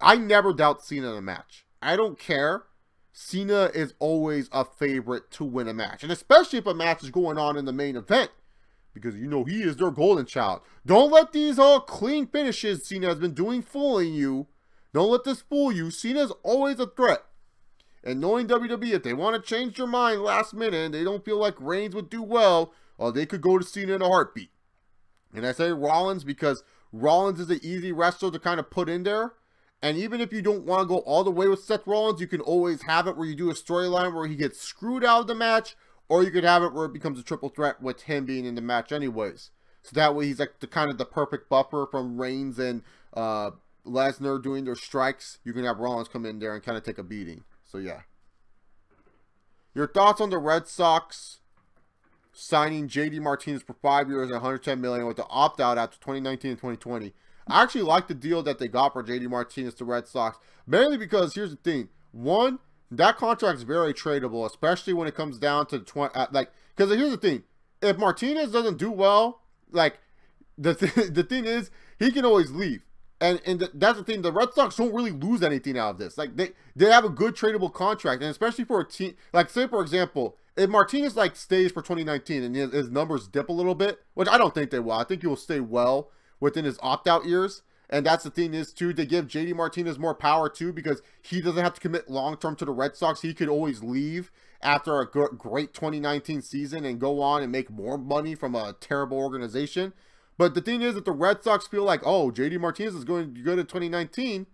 I never doubt Cena in a match. I don't care. Cena is always a favorite to win a match. And especially if a match is going on in the main event. Because, you know, he is their golden child. Don't let these clean finishes Cena has been doing fooling you. Don't let this fool you. Cena's always a threat. And knowing WWE, if they want to change their mind last minute and they don't feel like Reigns would do well, they could go to Cena in a heartbeat. And I say Rollins because Rollins is an easy wrestler to kind of put in there. And even if you don't want to go all the way with Seth Rollins, you can always have it where you do a storyline where he gets screwed out of the match, or you could have it where it becomes a triple threat with him being in the match anyways. So that way he's like the kind of the perfect buffer from Reigns and Lesnar doing their strikes. You can have Rollins come in there and kind of take a beating. So yeah. Your thoughts on the Red Sox signing JD Martinez for 5 years and $110 million with the opt-out after 2019 and 2020? I actually like the deal that they got for JD Martinez to Red Sox, mainly because here's the thing. One, that contract is very tradable, especially when it comes down to because here's the thing. If Martinez doesn't do well, like the thing is, he can always leave. And that's the thing. The Red Sox don't really lose anything out of this. Like they have a good tradable contract, and especially for a team like, say for example, if Martinez like stays for 2019 and his numbers dip a little bit, which I don't think they will. I think he will stay well within his opt-out years. And that's the thing is too, they give JD Martinez more power too, because he doesn't have to commit long-term to the Red Sox. He could always leave after a great 2019 season and go on and make more money from a terrible organization. But the thing is that the Red Sox feel like, oh, JD Martinez is going to go to 2019.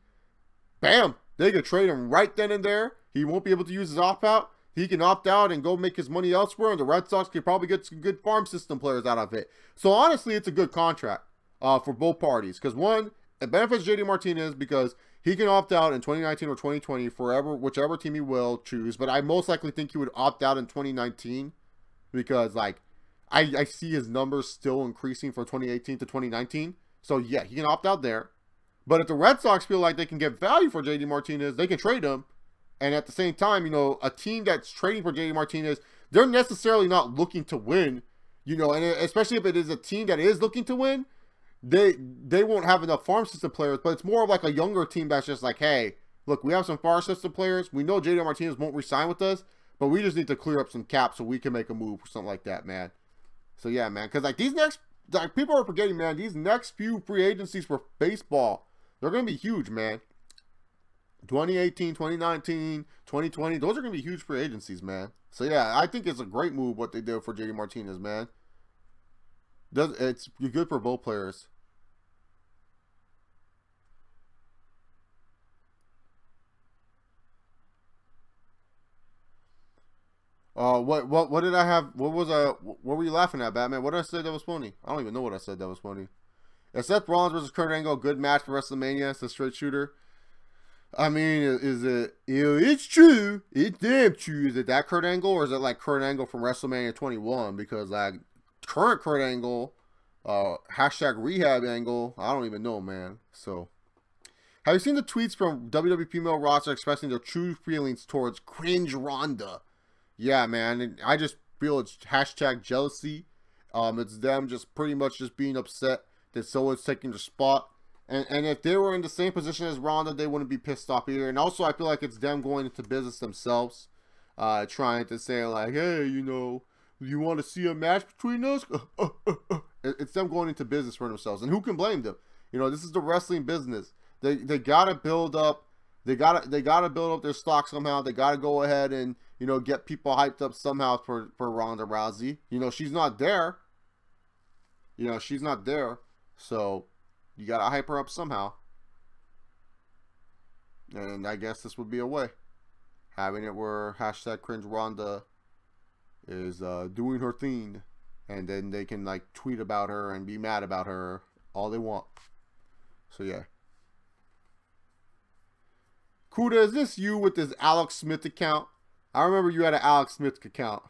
Bam! They could trade him right then and there. He won't be able to use his opt-out. He can opt out and go make his money elsewhere, and the Red Sox could probably get some good farm system players out of it. So honestly, it's a good contract for both parties. Because one, it benefits JD Martinez because he can opt out in 2019 or 2020 forever, whichever team he will choose. But I most likely think he would opt out in 2019 because, like, I see his numbers still increasing from 2018 to 2019. So, yeah, he can opt out there. But if the Red Sox feel like they can get value for JD Martinez, they can trade him. And at the same time, you know, a team that's trading for JD Martinez, they're necessarily not looking to win, you know, and especially if it is a team that is looking to win, they won't have enough farm system players. But it's more of like a younger team that's just like, hey, look, we have some farm system players. We know JD Martinez won't re-sign with us, but we just need to clear up some cap so we can make a move or something like that, man. So, yeah, man, because, like, these next, like, people are forgetting, man, these next few free agencies for baseball, they're going to be huge, man. 2018, 2019, 2020, those are going to be huge free agencies, man. So, yeah, I think it's a great move what they did for JD Martinez, man. It's good for both players. What did I have? What were you laughing at, Batman? What did I say that was funny? I don't even know what I said that was funny. Is Seth Rollins versus Kurt Angle a good match for WrestleMania? It's a straight shooter. I mean, is it? It's true. It's damn true. Is it that Kurt Angle, or is it like Kurt Angle from WrestleMania 21? Because like current Kurt Angle, hashtag rehab Angle, I don't even know, man. So, have you seen the tweets from WWE female roster expressing their true feelings towards cringe Ronda? Yeah, man. I just feel it's hashtag jealousy. It's them just pretty much just being upset that someone's taking their spot. And if they were in the same position as Ronda, they wouldn't be pissed off either. And also, I feel like it's them going into business themselves. Trying to say, like, hey, you know, you want to see a match between us? It's them going into business for themselves. And who can blame them? You know, this is the wrestling business. They gotta build up. They gotta build up their stock somehow. They gotta go ahead and, you know, get people hyped up somehow for Ronda Rousey. You know, she's not there. You know, she's not there. So you gotta hype her up somehow. And I guess this would be a way. Having it where hashtag cringe Ronda is doing her thing. And then they can like tweet about her and be mad about her all they want. So yeah. Kuda, is this you with this Alex Smith account? I remember you had an Alex Smith account.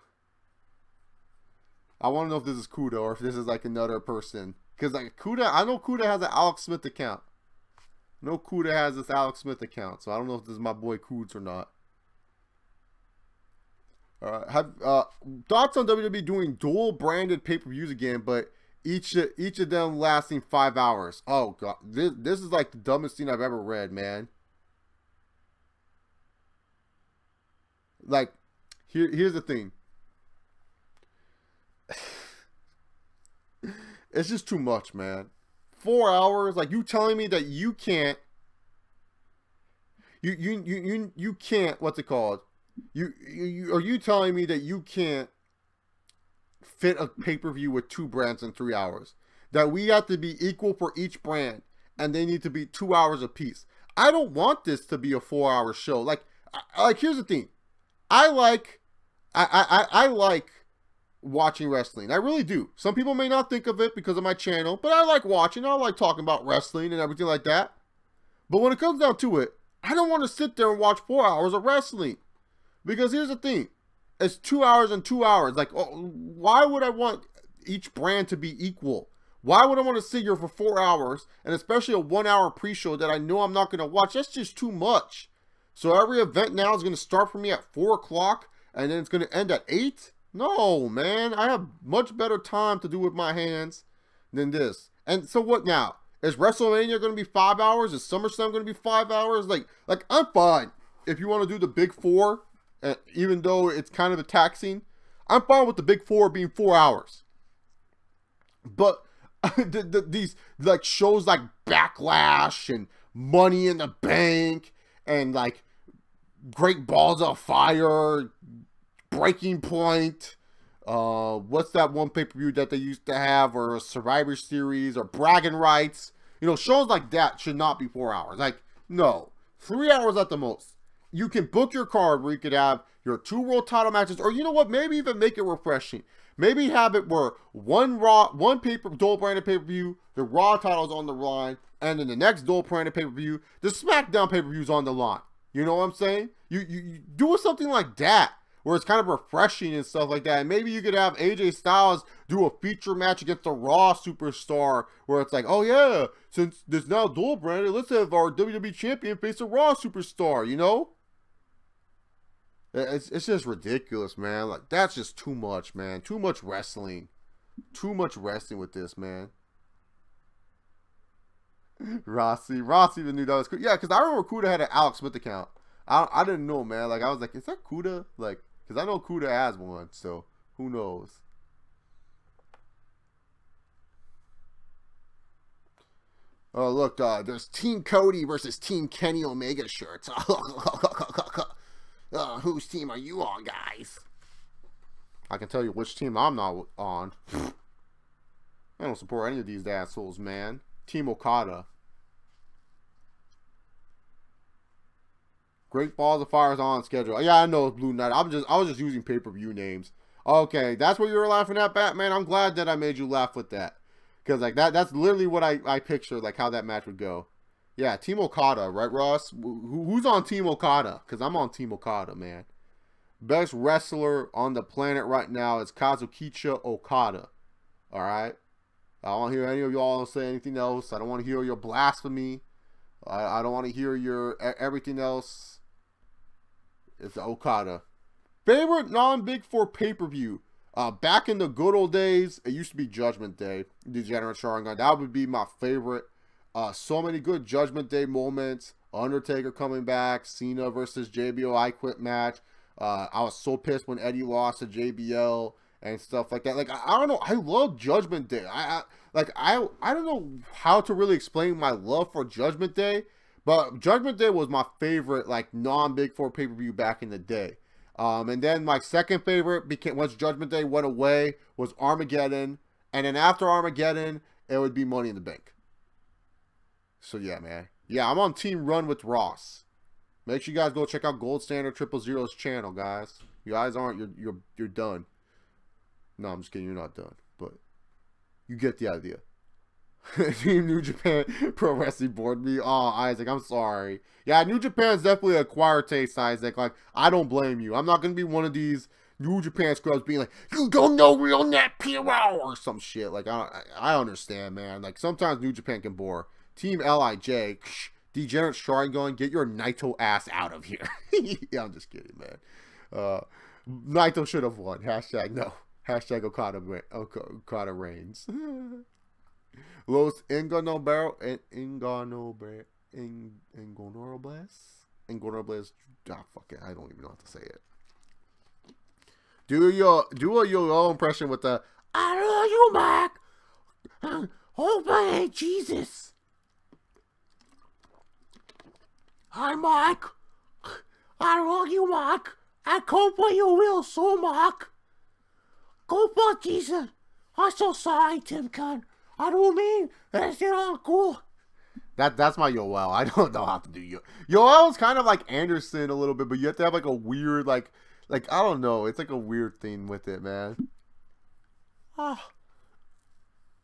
I want to know if this is Kuda or if this is like another person. Because like Kuda, I know Kuda has an Alex Smith account. No Kuda has this Alex Smith account, so I don't know if this is my boy Coots or not. Have thoughts on WWE doing dual branded pay-per-views again, but each of them lasting 5 hours? Oh god, this is like the dumbest thing I've ever read, man. Like, here's the thing. It's just too much, man. 4 hours, like you telling me that you can't. You can't. What's it called? Are you telling me that you can't fit a pay-per-view with 2 brands in 3 hours? That we have to be equal for each brand, and they need to be 2 hours apiece. I don't want this to be a 4-hour show. Like here's the thing. I like watching wrestling. I really do. Some people may not think of it because of my channel, but I like watching. I like talking about wrestling and everything like that. But when it comes down to it, I don't want to sit there and watch 4 hours of wrestling. Because here's the thing. It's 2 hours and 2 hours. Like, why would I want each brand to be equal? Why would I want to sit here for 4 hours, and especially a 1 hour pre-show that I know I'm not going to watch? That's just too much. So every event now is going to start for me at 4 o'clock, and then it's going to end at 8? No, man. I have much better time to do with my hands than this. And so what now? Is WrestleMania going to be 5 hours? Is SummerSlam going to be 5 hours? Like I'm fine. If you want to do the big 4, even though it's kind of a taxing, I'm fine with the big 4 being 4 hours. But these like shows like Backlash and Money in the Bank and like Great Balls of Fire, Breaking Point, what's that one pay-per-view that they used to have, or a Survivor Series, or Bragging Rights, you know, shows like that should not be 4 hours. Like, no, 3 hours at the most. You can book your card where you could have your 2 world title matches, or you know what, maybe even make it refreshing. Maybe have it where one dual branded pay-per-view, the Raw title's on the line, and then the next dual branded pay-per-view, the SmackDown pay-per-view's on the line. You know what I'm saying? You do something like that, where it's kind of refreshing and stuff like that. And maybe you could have AJ Styles do a feature match against a Raw superstar, where it's like, oh yeah, since there's now dual branded, let's have our WWE champion face a Raw superstar, you know? It's just ridiculous, man. Like, that's just too much, man. Too much wrestling. Too much wrestling with this, man. Rossi even knew that was cool. Yeah, because I remember Kuda had an Alex Smith account. I didn't know, man. Like, I was like, is that Kuda? Like, because I know Kuda has one, so who knows? Oh, look, there's Team Cody versus Team Kenny Omega shirts. Whose team are you on, guys? I can tell you which team I'm not on. I don't support any of these assholes, man. Team Okada. Great Balls of Fire is on schedule. Yeah, I know it's Blue Knight. I was just using pay-per-view names. Okay, that's what you were laughing at, Batman. I'm glad that I made you laugh with that. Because like that's literally what I pictured, like how that match would go. Yeah, Team Okada, right, Ross? Who's on Team Okada? Because I'm on Team Okada, man. Best wrestler on the planet right now is Kazuchika Okada. All right? I don't want to hear any of y'all say anything else. I don't want to hear your blasphemy. I don't want to hear your everything else. It's Okada. Favorite non-Big Four pay-per-view? Back in the good old days, it used to be Judgment Day. Degenerate Sharingan. That would be my favorite. So many good Judgment Day moments. Undertaker coming back. Cena versus JBL I Quit match. I was so pissed when Eddie lost to JBL and stuff like that. Like, I don't know. I love Judgment Day. I don't know how to really explain my love for Judgment Day, but Judgment Day was my favorite, like, non-Big Four pay-per-view back in the day. And then my second favorite became, once Judgment Day went away, was Armageddon. And then after Armageddon, it would be Money in the Bank. So yeah, man. Yeah, I'm on Team Run with Ross. Make sure you guys go check out Gold Standard 000's channel, guys. You guys aren't, you're done. No, I'm just kidding, you're not done. But you get the idea. Team New Japan Pro Wrestling bored me. Oh, Isaac, I'm sorry. Yeah, New Japan's definitely an acquired taste, Isaac. Like, I don't blame you. I'm not gonna be one of these New Japan scrubs being like, you don't know real net PRO or some shit. Like, I understand, man. Like, sometimes New Japan can bore. Team LIJ, Degenerate Sharingan, get your Naito ass out of here. Yeah, I'm just kidding, man. Naito should have won. Hashtag no. Hashtag Okada reigns. Los Inganorables. Ah, fuck it. I don't even know how to say it. Do a yo impression with the I love you, Mike. Oh my Jesus. Hi, Mike. I love you, Mike. I come for you will so, Mike. Go for Jesus. I'm so sorry, Tim Gunn. I don't mean that's it all cool. That's my Yoel. I don't know how to do Yoel is kind of like Anderson a little bit, but you have to have like a weird like I don't know. It's like a weird thing with it, man.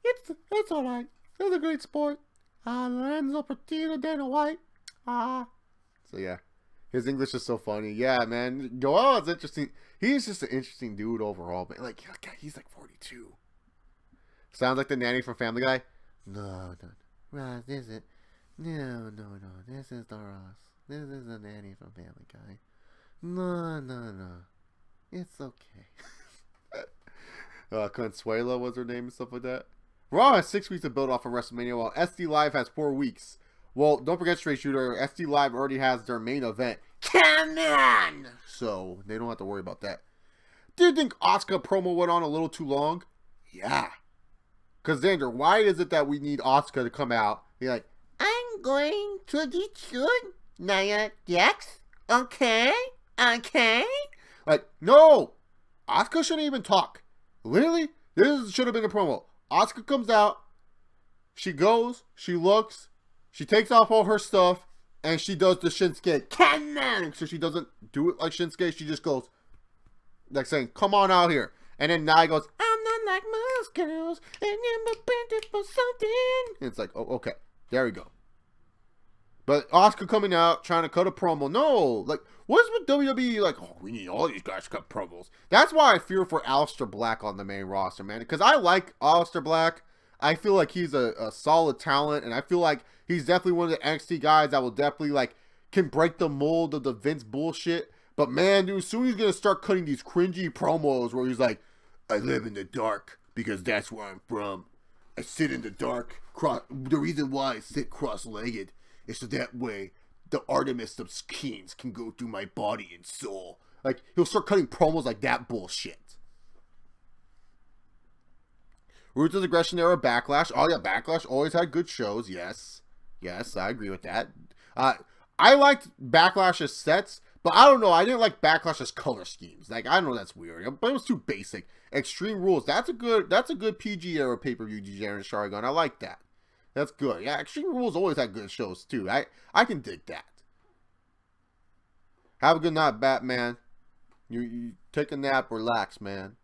It's all right. It's a great sport. Lorenzo Patino, Dana White. So yeah, his English is so funny. Yeah, man. Yoel is interesting. He's just an interesting dude overall, man. Like he's like 42. Sounds like the nanny from Family Guy. No, Ross, is it? No. This is the Ross. This is the nanny from Family Guy. No. It's okay. Consuela was her name and stuff like that. Raw has 6 weeks to build off of WrestleMania, while SD Live has 4 weeks. Well, don't forget, Straight Shooter, SD Live already has their main event. Come on! So, they don't have to worry about that. Do you think Asuka promo went on a little too long? Yeah. Because, Xander, why is it that we need Asuka to come out and be like, I'm going to Detroit, Nia Jax. Okay? Like, no! Asuka shouldn't even talk. Literally, this should have been a promo. Asuka comes out, she goes, she looks, she takes off all her stuff, and she does the Shinsuke. Come on! So she doesn't do it like Shinsuke, she just goes, like saying, come on out here. And then Nia goes, I'm not like most girls, and I'm a for something. And it's like, oh, okay, there we go. But Asuka coming out, trying to cut a promo. No, like, what's with WWE like, oh, we need all these guys to cut promos. That's why I fear for Aleister Black on the main roster, man. Because I like Aleister Black. I feel like he's a solid talent. And I feel like he's definitely one of the NXT guys that will definitely, like, can break the mold of the Vince bullshit. But, man, dude, soon he's going to start cutting these cringy promos where he's like, I live in the dark because that's where I'm from. I sit in the dark. The reason why I sit cross-legged is so that way the Artemis of Kings can go through my body and soul. Like, he'll start cutting promos like that bullshit. Roots of Aggression era Backlash. Oh, yeah, Backlash always had good shows. Yes, I agree with that. I liked Backlash's sets, but I don't know. I didn't like Backlash's color schemes. Like, I know that's weird, but it was too basic. Extreme Rules. That's a good PG era pay-per-view, Degenerate Sharingan. I like that. That's good. Yeah, Extreme Rules always had good shows, too. I can dig that. Have a good night, Batman. You take a nap, relax, man.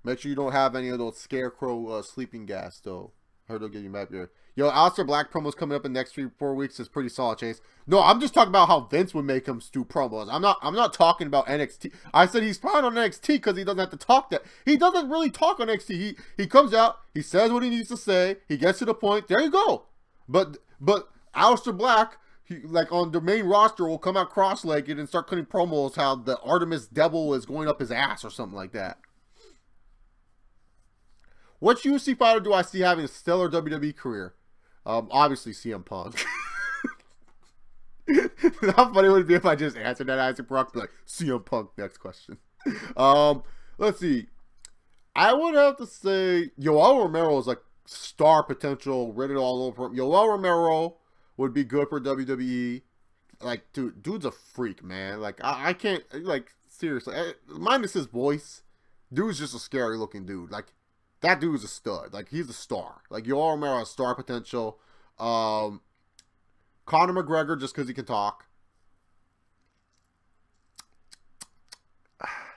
Make sure you don't have any of those scarecrow sleeping gas, though. I heard they'll give you map here. Yo, Aleister Black promos coming up in the next 3-4 weeks is pretty solid, Chase. No, I'm just talking about how Vince would make him do promos. I'm not talking about NXT. I said he's fine on NXT because he doesn't have to talk that. He doesn't really talk on NXT. He comes out, he says what he needs to say, he gets to the point. There you go. But Aleister Black, like on the main roster, will come out cross-legged and start cutting promos how the Artemis Devil is going up his ass or something like that. What UFC fighter do I see having a stellar WWE career? Obviously CM Punk. How funny would it be if I just answered that Isaac Brock, like CM Punk? Next question. Let's see. I would have to say Yoel Romero is like star potential, written all over him. Yoel Romero would be good for WWE. Like, dude's a freak, man. Like, I can't, like, seriously. Minus his voice, dude's just a scary looking dude. Like, that dude's a stud. Like, he's a star. Like, Yoel Romero has star potential. Conor McGregor, just because he can talk.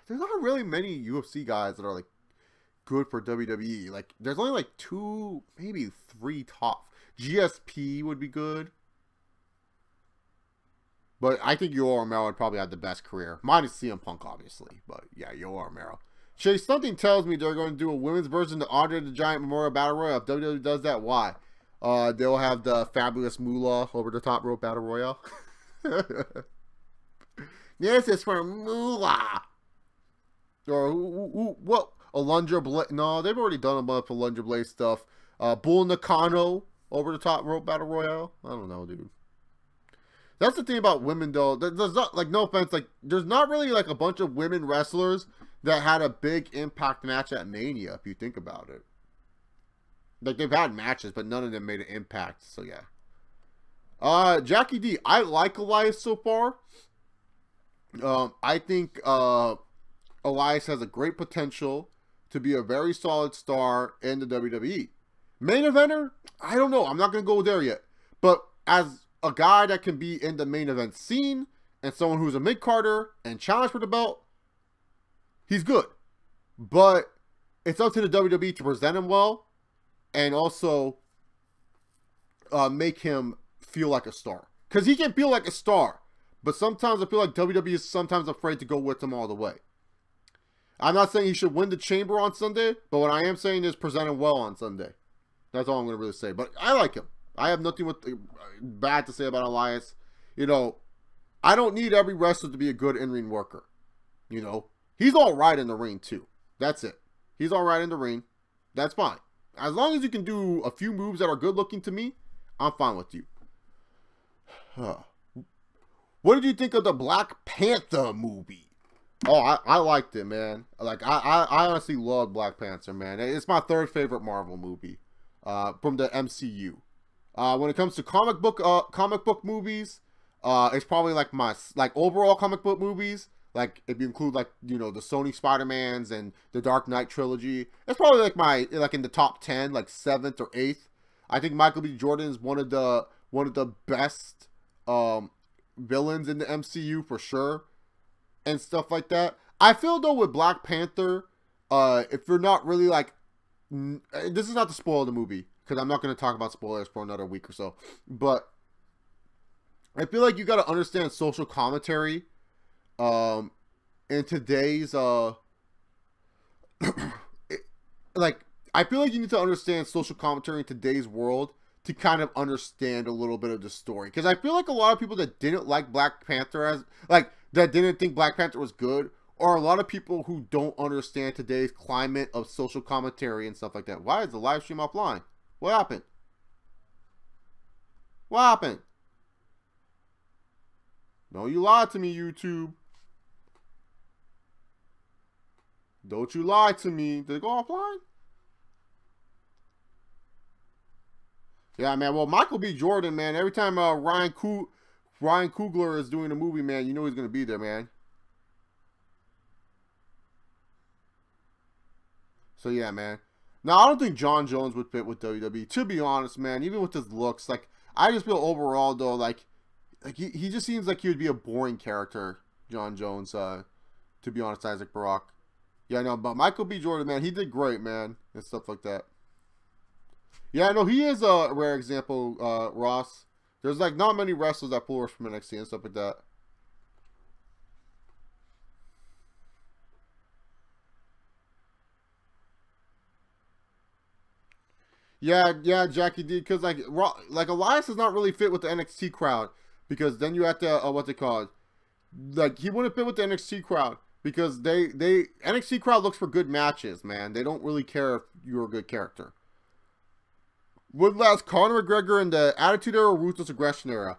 There's not really many UFC guys that are, like, good for WWE. Like, there's only, like, 2, maybe 3 top. GSP would be good. But I think Yoel Romero would probably have the best career. Minus CM Punk, obviously. But, yeah, Yoel Romero. Chase, something tells me they're going to do a women's version of Andre the Giant Memorial Battle Royal. If WWE does that, why? They'll have the fabulous Moolah over the top rope battle royale. This is for Moolah. Or what? Alundra Blade? No, they've already done a bunch of Alundra Blade stuff. Bull Nakano over the top rope battle royale. I don't know, dude. That's the thing about women, though. There's not, like, no offense, like, there's not really like a bunch of women wrestlers that had a big impact match at Mania, if you think about it. Like, they've had matches, but none of them made an impact. So yeah. Jackie D, I like Elias so far. I think Elias has a great potential to be a very solid star in the WWE. Main eventer? I don't know. I'm not going to go there yet. But as a guy that can be in the main event scene and someone who's a mid-carder and challenge for the belt, he's good. But it's up to the WWE to present him well and also make him feel like a star. Because he can feel like a star. But sometimes I feel like WWE is sometimes afraid to go with him all the way. I'm not saying he should win the Chamber on Sunday, but what I am saying is present him well on Sunday. That's all I'm going to really say. But I like him. I have nothing bad to say about Elias. You know, I don't need every wrestler to be a good in-ring worker. You know, he's all right in the ring too. That's it. He's all right in the ring. That's fine. As long as you can do a few moves that are good looking to me, I'm fine with you. What did you think of the Black Panther movie? Oh, I liked it, man. Like, I honestly love Black Panther, man. It's my third favorite Marvel movie from the MCU. When it comes to comic book movies, it's probably like my overall comic book movies. Like, if you include, like, you know, the Sony Spider-Mans and the Dark Knight trilogy, it's probably like in the top 10, like 7th or 8th. I think Michael B. Jordan is one of the best villains in the MCU for sure, and stuff like that. I feel though with Black Panther, if you're not really like, this is not to spoil the movie because I'm not going to talk about spoilers for another week or so, but I feel like you got to understand social commentary in today's like, I feel like you need to understand social commentary in today's world to kind of understand a little bit of the story. Because I feel like a lot of people that didn't like Black Panther that didn't think Black Panther was good, or a lot of people who don't understand today's climate of social commentary and stuff like that. Why is the live stream offline? What happened? What happened? Don't you lie to me, YouTube. Don't you lie to me. Did it go offline? Yeah, man. Well, Michael B. Jordan, man. Every time Ryan Coogler is doing a movie, man, you know he's going to be there, man. So, yeah, man. Now, I don't think John Jones would fit with WWE. To be honest, man, even with his looks, like, I just feel overall, though, like he just seems like he would be a boring character, John Jones, to be honest, Isaac Barak. Yeah, I know, but Michael B. Jordan, man, he did great, man, and stuff like that. Yeah, no, he is a rare example, Ross. There's, like, not many wrestlers that flourish from NXT and stuff like that. Yeah, Jackie D, because, like Elias does not really fit with the NXT crowd, because then you have to, what they call it, like, he wouldn't fit with the NXT crowd, because NXT crowd looks for good matches, man. They don't really care if you're a good character. Would last Conor McGregor in the Attitude Era or Ruthless Aggression Era?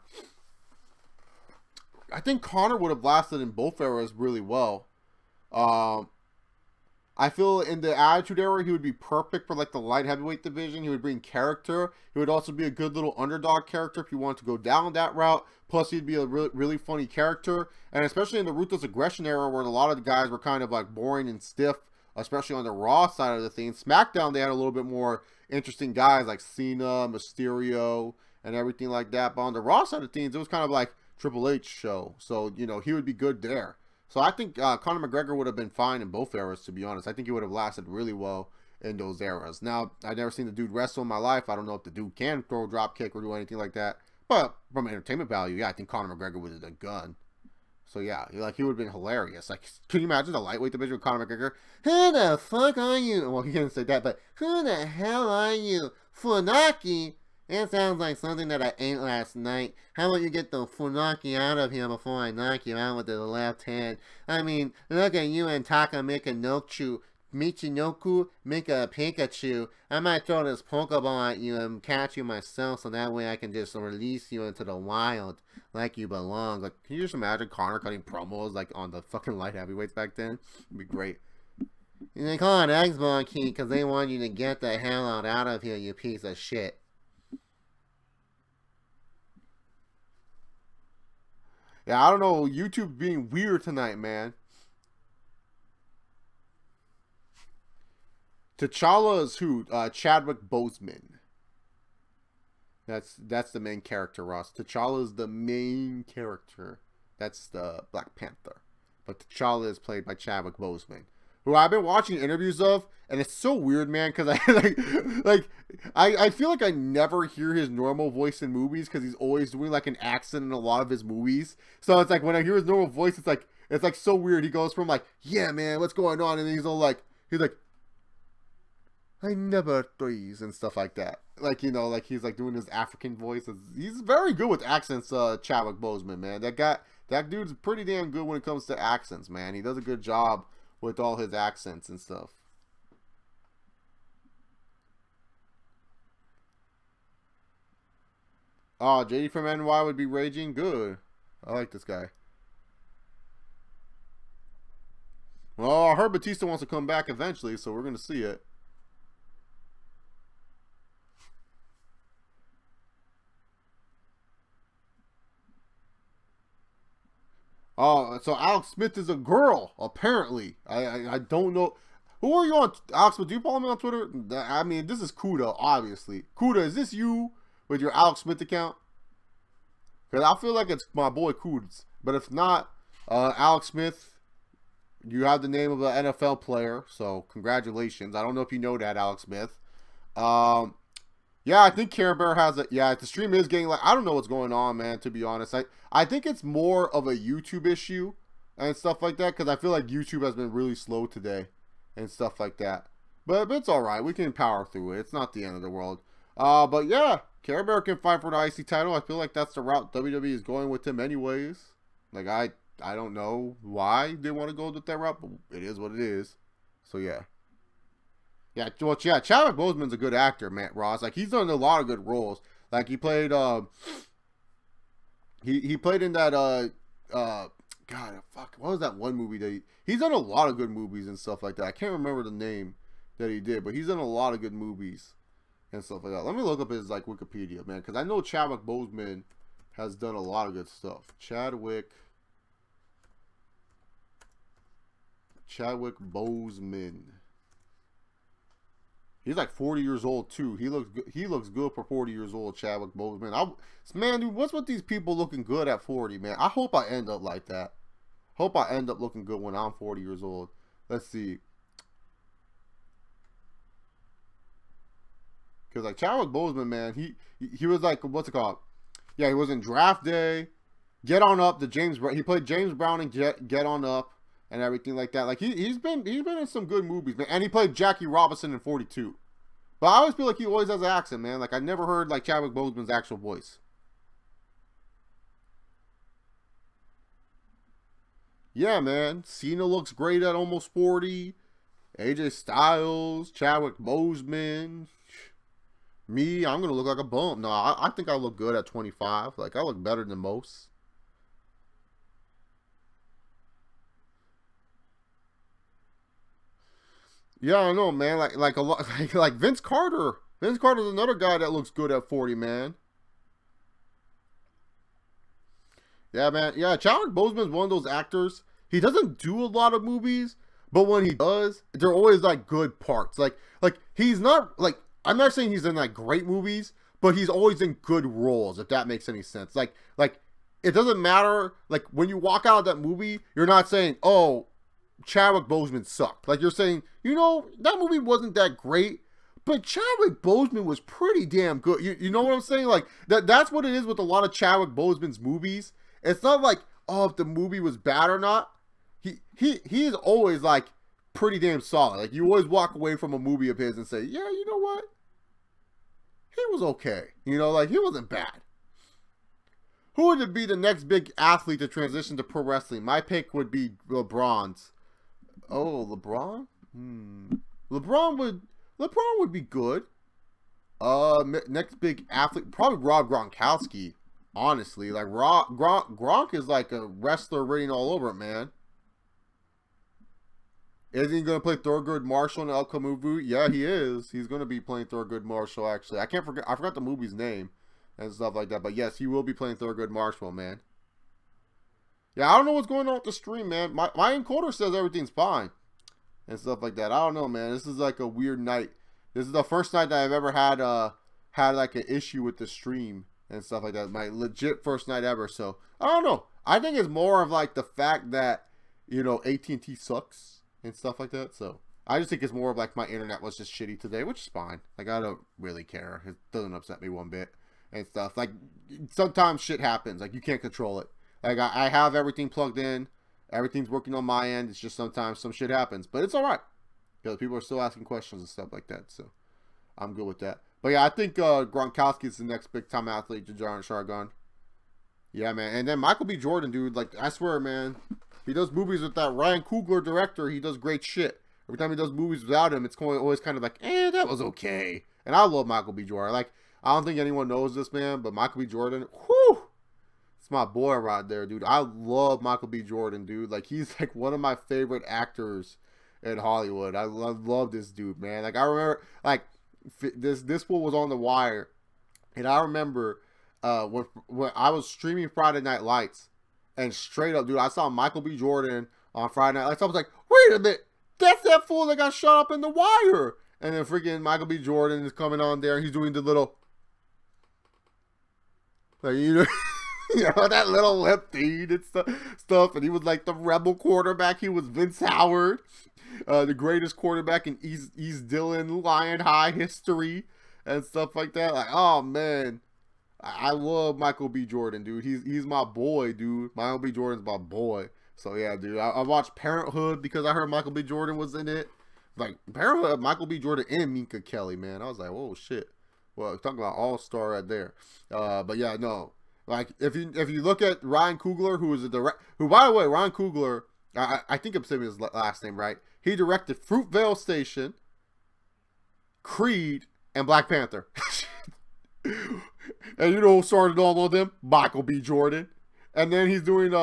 I think Conor would have lasted in both eras really well. I feel in the Attitude Era, he would be perfect for like the light heavyweight division. He would bring character. He would also be a good little underdog character if you wanted to go down that route. Plus, he'd be a really funny character. And especially in the Ruthless Aggression Era, where a lot of the guys were kind of like boring and stiff, especially on the Raw side of the thing. SmackDown, they had a little bit more interesting guys like Cena, Mysterio, and everything like that. But on the Raw side of things, it was kind of like Triple H show. So, you know, he would be good there. So I think Conor McGregor would have been fine in both eras, to be honest. I think he would have lasted really well in those eras. Now, I've never seen the dude wrestle in my life. I don't know if the dude can throw a drop kick or do anything like that. But from entertainment value, yeah, I think Conor McGregor was a gun. So yeah, like he would have been hilarious. Like, can you imagine the lightweight division with Conor McGregor? Who the fuck are you? Well, he didn't say that, but who the hell are you? Funaki? It sounds like something that I ate last night. How about you get the funaki out of here before I knock you out with the left hand? I mean, look at you and Taka Michinoku, make a Pikachu. I might throw this Pokeball at you and catch you myself so that way I can just release you into the wild like you belong. Like, can you just imagine Connor cutting promos like on the fucking light heavyweights back then? It'd be great. And they call it Xbox Key because they want you to get the hell out of here, you piece of shit. Yeah, I don't know. YouTube being weird tonight, man. T'Challa's who? Chadwick Boseman. That's the main character, Ross. T'Challa's the main character. That's the Black Panther. But T'Challa is played by Chadwick Boseman, who I've been watching interviews of, and it's so weird, man, because I feel like I never hear his normal voice in movies because he's always doing like an accent in a lot of his movies. So it's like when I hear his normal voice, it's like so weird. He goes from like, yeah, man, what's going on, and then he's like, I never threes and stuff like that. Like, you know, like he's like doing his African voice. He's very good with accents, Chadwick Boseman, man. That dude's pretty damn good when it comes to accents, man. He does a good job with all his accents and stuff. Oh, JD from NY would be raging. Good. I like this guy. Well, I heard Batista wants to come back eventually, so we're going to see it. Oh, so Alex Smith is a girl, apparently. I don't know. Who are you on, Alex Smith? Do you follow me on Twitter? I mean, this is Kuda, obviously. Kuda, is this you with your Alex Smith account? Because I feel like it's my boy Kudas. But if not, Alex Smith, you have the name of an NFL player, so congratulations. I don't know if you know that, Alex Smith. Yeah, I think Care Bear has it. Yeah, the stream is getting like, I don't know what's going on, man, to be honest. I think it's more of a YouTube issue and stuff like that, because I feel like YouTube has been really slow today and stuff like that. But it's all right. We can power through it. It's not the end of the world. But yeah, Care Bear can fight for the IC title. I feel like that's the route WWE is going with him anyways. Like, I don't know why they want to go with that route, but it is what it is. So yeah. Yeah, well, yeah, Chadwick Boseman's a good actor, Matt Ross. Like, he's done a lot of good roles. Like, he played, he played in that, God, fuck, what was that one movie that he's done a lot of good movies and stuff like that. I can't remember the name that he did, but he's done a lot of good movies and stuff like that. Let me look up his, like, Wikipedia, man, because I know Chadwick Boseman has done a lot of good stuff. Chadwick Boseman. He's like 40 years old too. He looks good for 40 years old, Chadwick Boseman. Man, dude, what's with these people looking good at 40, man? I hope I end up like that. Hope I end up looking good when I'm 40 years old. Let's see. Because like Chadwick Boseman, man, he was like, what's it called? Yeah, he was in Draft Day, Get On Up, he played James Brown in Get On Up and everything like that. Like he's been in some good movies, man. And he played Jackie Robinson in 42. But I always feel like he always has an accent, man. Like I never heard like Chadwick Boseman's actual voice. Yeah, man. Cena looks great at almost 40. AJ Styles, Chadwick Boseman. Me, I'm gonna look like a bum. No, I think I look good at 25. Like I look better than most. Yeah, I know, man. Like a lot, like Vince Carter. Vince Carter's another guy that looks good at 40, man. Yeah, man. Yeah, Chadwick Boseman's one of those actors. He doesn't do a lot of movies, but when he does, they're always like good parts. Like he's not like, I'm not saying he's in like great movies, but he's always in good roles, if that makes any sense. Like it doesn't matter. Like when you walk out of that movie, you're not saying, oh, Chadwick Boseman sucked. Like you're saying, you know, that movie wasn't that great, but Chadwick Boseman was pretty damn good. You know what I'm saying? Like that's what it is with a lot of Chadwick Boseman's movies. It's not like, oh, if the movie was bad or not. He's always like pretty damn solid. Like you always walk away from a movie of his and say, yeah, you know what? he was okay. You know, like, he wasn't bad. Who would it be the next big athlete to transition to pro wrestling? My pick would be LeBron's. Oh, LeBron? LeBron would be good. Next big athlete, probably Rob Gronkowski. Honestly, like Gronk is like a wrestler written all over it, man. Is he gonna play Thurgood Marshall in the upcoming movie? Yeah, he is. He's gonna be playing Thurgood Marshall. Actually, I forgot the movie's name and stuff like that. But yes, he will be playing Thurgood Marshall, man. Yeah, I don't know what's going on with the stream, man. My encoder says everything's fine and stuff like that. I don't know, man. This is like a weird night. This is the first night that I've ever had like an issue with the stream and stuff like that. My legit first night ever. So I don't know. I think it's more of like the fact that, you know, AT&T sucks and stuff like that. So I just think it's more of like my internet was just shitty today, which is fine. Like, I don't really care. It doesn't upset me one bit and stuff. Like, sometimes shit happens. Like, you can't control it. Like, I have everything plugged in. Everything's working on my end. It's just sometimes some shit happens. But it's all right. Because people are still asking questions and stuff like that. So I'm good with that. But yeah, I think Gronkowski is the next big time athlete to John Shargon. Yeah, man. And then Michael B. Jordan, dude. Like, I swear, man. He does movies with that Ryan Coogler director. He does great shit. Every time he does movies without him, it's always kind of like, that was okay. And I love Michael B. Jordan. Like, I don't think anyone knows this, man. But Michael B. Jordan, whew. It's my boy right there, dude. I love Michael B. Jordan, dude. Like, he's like one of my favorite actors in Hollywood. I love this dude, man. Like, I remember, like, this fool was on The Wire, and I remember when I was streaming Friday Night Lights, and straight up, dude, I saw Michael B. Jordan on Friday Night Lights. I was like, wait a minute, that's that fool that got shot up in The Wire. And then freaking Michael B. Jordan is coming on there, and he's doing the little, like, you know, you know, that little lip feed and stuff. And he was like the rebel quarterback. He was Vince Howard. The greatest quarterback in East Dillon Lion High history and stuff like that. Like, oh man, I love Michael B. Jordan, dude. He's my boy, dude. Michael B. Jordan's my boy. So yeah, dude. I watched Parenthood because I heard Michael B. Jordan was in it. Like, Parenthood, Michael B. Jordan and Minka Kelly, man. I was like, whoa, shit. Well, talking about all-star right there. But yeah, no. Like, if you look at Ryan Coogler, who was a direct, who, by the way, Ryan Coogler, I think I'm saying his last name right. He directed Fruitvale Station, Creed, and Black Panther. And you know who started all of them? Michael B. Jordan. And then he's doing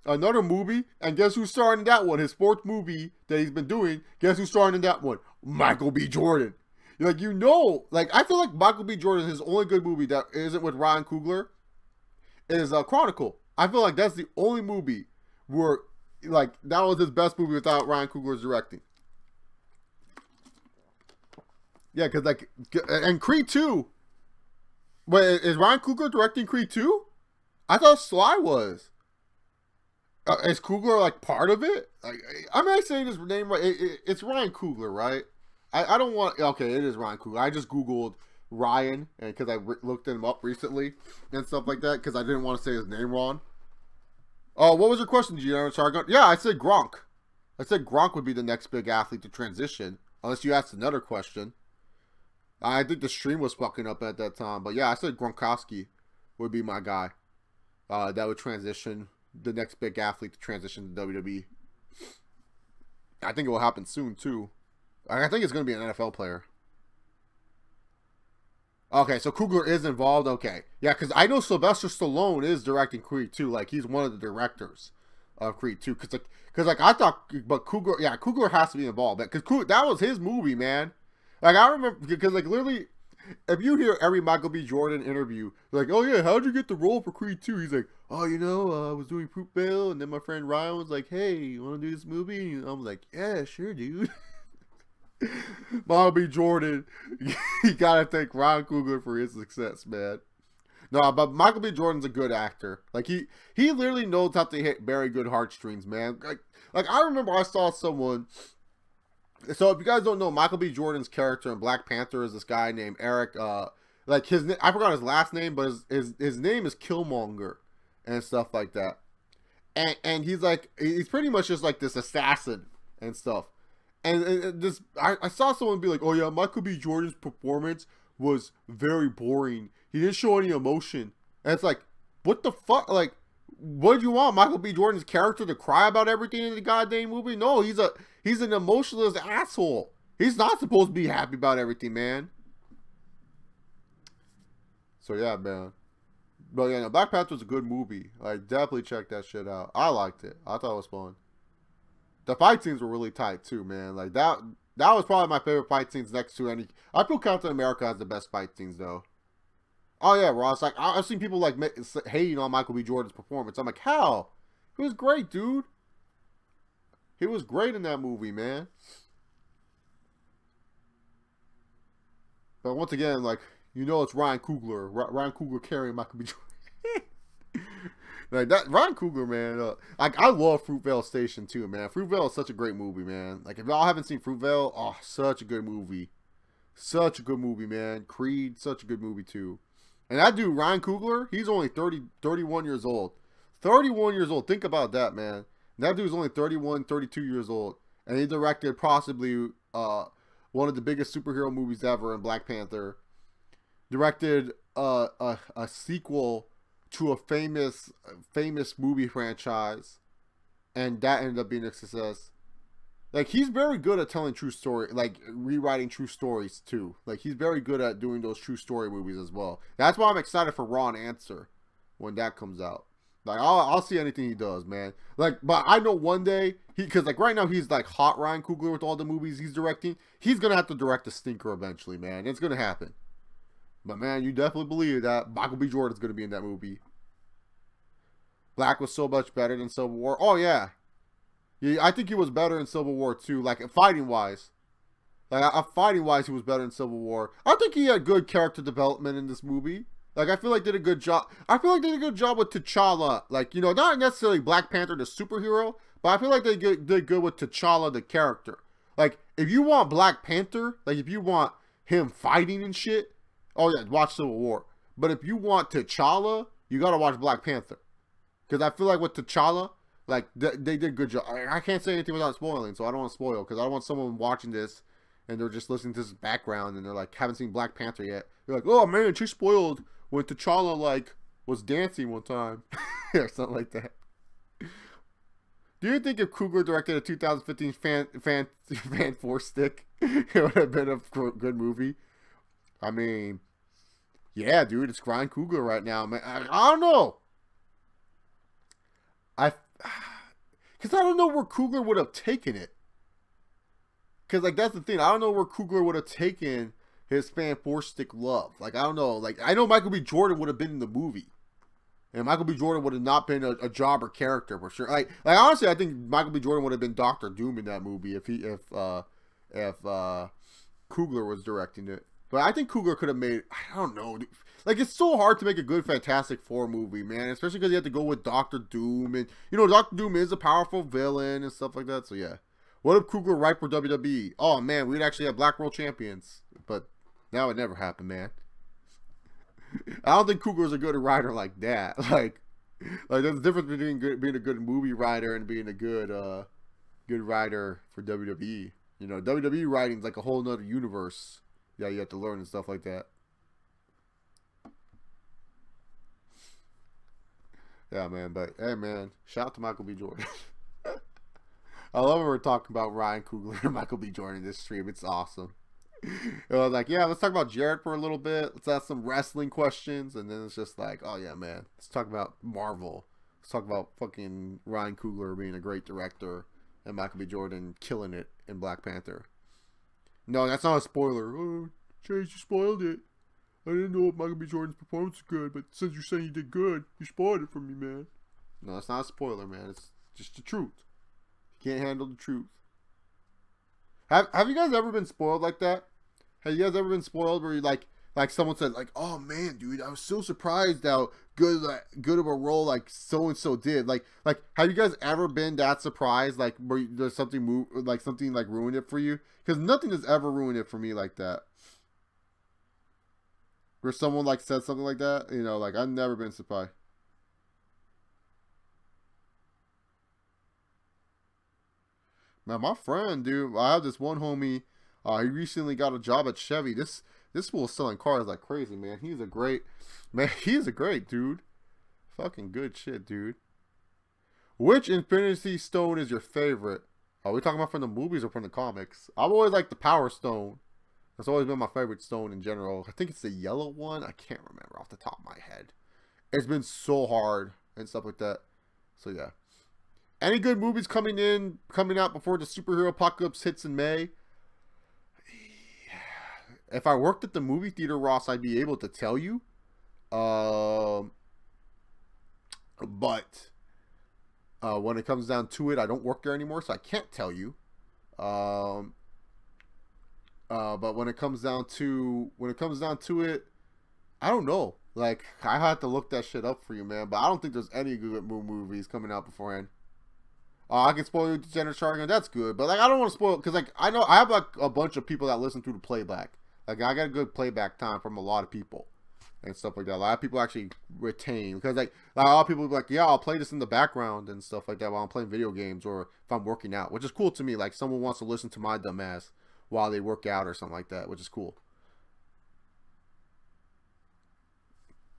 another movie, and guess who's starring in that one? His fourth movie that he's been doing. Guess who's starring in that one? Michael B. Jordan. Like, you know, like, I feel like Michael B. Jordan, his only good movie that isn't with Ryan Coogler is Chronicle. I feel like that's the only movie where, like, that was his best movie without Ryan Coogler's directing. Yeah, because, like, and Creed 2. Wait, is Ryan Coogler directing Creed 2? I thought Sly was. Is Coogler, like, part of it? Like, I'm not saying his name right. It's Ryan Coogler, right? I don't want... Okay, it is Ryan Coogler. I just Googled Ryan because I looked him up recently and stuff like that because I didn't want to say his name wrong. Oh, what was your question, Gino? Yeah, I said Gronk. I said Gronk would be the next big athlete to transition, unless you asked another question. I think the stream was fucking up at that time, but yeah, I said Gronkowski would be my guy. That would transition, the next big athlete to transition to WWE. I think it will happen soon too. I think it's going to be an NFL player. Okay, so Coogler is involved. Okay, yeah, because I know Sylvester Stallone is directing Creed 2. Like, he's one of the directors of Creed 2. Because like I thought, but Coogler, yeah, Coogler has to be involved. Because that was his movie, man. Like, I remember, because like literally, if you hear every Michael B. Jordan interview, like, oh yeah, how'd you get the role for Creed 2? He's like, oh, you know, I was doing Fruitvale, and then my friend Ryan was like, hey, you want to do this movie? And I'm like, yeah, sure, dude. Michael B. Jordan, you gotta thank Ryan Coogler for his success, man. No, but Michael B. Jordan's a good actor. Like, he literally knows how to hit very good heartstrings, man. Like I remember I saw someone. So if you guys don't know, Michael B. Jordan's character in Black Panther is this guy named Eric. Like I forgot his last name, but his name is Killmonger and stuff like that. And he's like, he's pretty much just like this assassin and stuff. And this, I saw someone be like, oh yeah, Michael B. Jordan's performance was very boring. He didn't show any emotion. And it's like, what the fuck? Like, what do you want? Michael B. Jordan's character to cry about everything in the goddamn movie? No, he's an emotionless asshole. He's not supposed to be happy about everything, man. So yeah, man. But yeah, no, Black Panther was a good movie. Like, definitely check that shit out. I liked it. I thought it was fun. The fight scenes were really tight too, man. Like that was probably my favorite fight scenes next to any. I feel Captain America has the best fight scenes though. Oh yeah, Ross. Like I've seen people like hating on Michael B. Jordan's performance. I'm like, how? He was great, dude. He was great in that movie, man. But once again, like, you know, it's Ryan Coogler. Ryan Coogler carrying Michael B. Jordan. Like that, Ryan Coogler, man. Like I love Fruitvale Station too, man. Fruitvale is such a great movie, man. Like if y'all haven't seen Fruitvale, oh, such a good movie. Such a good movie, man. Creed, such a good movie too. And that dude, Ryan Coogler, he's only 31 years old. 31 years old. Think about that, man. That dude's only 31, 32 years old. And he directed possibly one of the biggest superhero movies ever in Black Panther. Directed a sequel to a famous movie franchise. And that ended up being a success. Like, he's very good at telling true story, like, rewriting true stories, too. Like, he's very good at doing those true story movies as well. That's why I'm excited for Raw and Answer when that comes out. Like, I'll see anything he does, man. Like, but I know one day, because, like, right now he's, like, hot Ryan Coogler with all the movies he's directing. He's going to have to direct a stinker eventually, man. It's going to happen. But, man, you definitely believe that Michael B. Jordan's going to be in that movie. Black was so much better than Civil War. Oh, yeah. Yeah, I think he was better in Civil War too, like fighting-wise. Like, fighting-wise, he was better in Civil War. I think he had good character development in this movie. Like, I feel like they did a good job. I feel like they did a good job with T'Challa. Like, you know, not necessarily Black Panther, the superhero, but I feel like they did good with T'Challa, the character. Like, if you want Black Panther, like, if you want him fighting and shit, oh yeah, watch Civil War. But if you want T'Challa, you gotta watch Black Panther. Because I feel like with T'Challa, like, they did a good job. I can't say anything without spoiling, so I don't want to spoil. Because I don't want someone watching this, and they're just listening to this background, and they're like, haven't seen Black Panther yet. They're like, oh man, she spoiled when T'Challa, like, was dancing one time. Or something like that. Do you think if Coogler directed a 2015 Fan Force Stick, it would have been a good movie? I mean, yeah, dude, it's Ryan Coogler right now, man. I don't know. Because I don't know where Coogler would have taken it. Because, like, that's the thing. I don't know where Coogler would have taken his Fan Force Stick love. Like, I don't know. Like, I know Michael B. Jordan would have been in the movie. And Michael B. Jordan would have not been a jobber character for sure. Like honestly, I think Michael B. Jordan would have been Dr. Doom in that movie if Coogler was directing it. But I think Coogler could have made, I don't know, like, it's so hard to make a good Fantastic Four movie, man, especially because you have to go with Dr. Doom, and, you know, Dr. Doom is a powerful villain and stuff like that, so yeah. What if Coogler right for WWE? Oh, man, we'd actually have Black World Champions, but that would never happen, man. I don't think Coogler's a good writer like that. Like there's a difference between being a good movie writer and being a good writer for WWE. You know, WWE writing's like a whole nother universe. Yeah, you have to learn and stuff like that. Yeah, man. But hey, man, shout out to Michael B. Jordan. I love when we're talking about Ryan Coogler and Michael B. Jordan in this stream. It's awesome. I was like, yeah, let's talk about Jared for a little bit. Let's ask some wrestling questions, and then it's just like, oh yeah, man, let's talk about Marvel. Let's talk about fucking Ryan Coogler being a great director and Michael B. Jordan killing it in Black Panther. No, that's not a spoiler. Oh, Chase, you spoiled it. I didn't know if Michael B. Jordan's performance was good, but since you're saying you did good, you spoiled it for me, man. No, it's not a spoiler, man. It's just the truth. You can't handle the truth. Have you guys ever been spoiled like that? Have you guys ever been spoiled where you like someone said like, oh man, dude, I was so surprised how good of a role like so and so did. Like have you guys ever been that surprised like where there's something something ruined it for you? Because nothing has ever ruined it for me like that. Where someone like said something like that, you know, like I've never been surprised. Man, my friend, dude, I have this one homie. He recently got a job at Chevy. This This fool is selling cars like crazy, man. He's a great man. He's a great dude. Fucking good shit, dude. Which Infinity Stone is your favorite? Are we talking about from the movies or from the comics? I've always liked the Power Stone. That's always been my favorite stone in general. I think it's the yellow one. I can't remember off the top of my head. It's been so hard and stuff like that. So yeah. Any good movies coming out before the superhero apocalypse hits in May? If I worked at the movie theater, Ross, I'd be able to tell you. But when it comes down to it, I don't work there anymore, so I can't tell you. But when it comes down to it, I don't know. Like, I had to look that shit up for you, man. But I don't think there's any good movies coming out beforehand. I can spoil you Degenerate Sharingan. That's good, but like I don't want to spoil it because like I know I have like a bunch of people that listen through the playback. Like I got a good playback time from a lot of people and stuff like that. A lot of people actually retain because like a lot of people will be like, yeah, I'll play this in the background and stuff like that while I'm playing video games or if I'm working out, which is cool to me. Like someone wants to listen to my dumb ass while they work out or something like that, which is cool.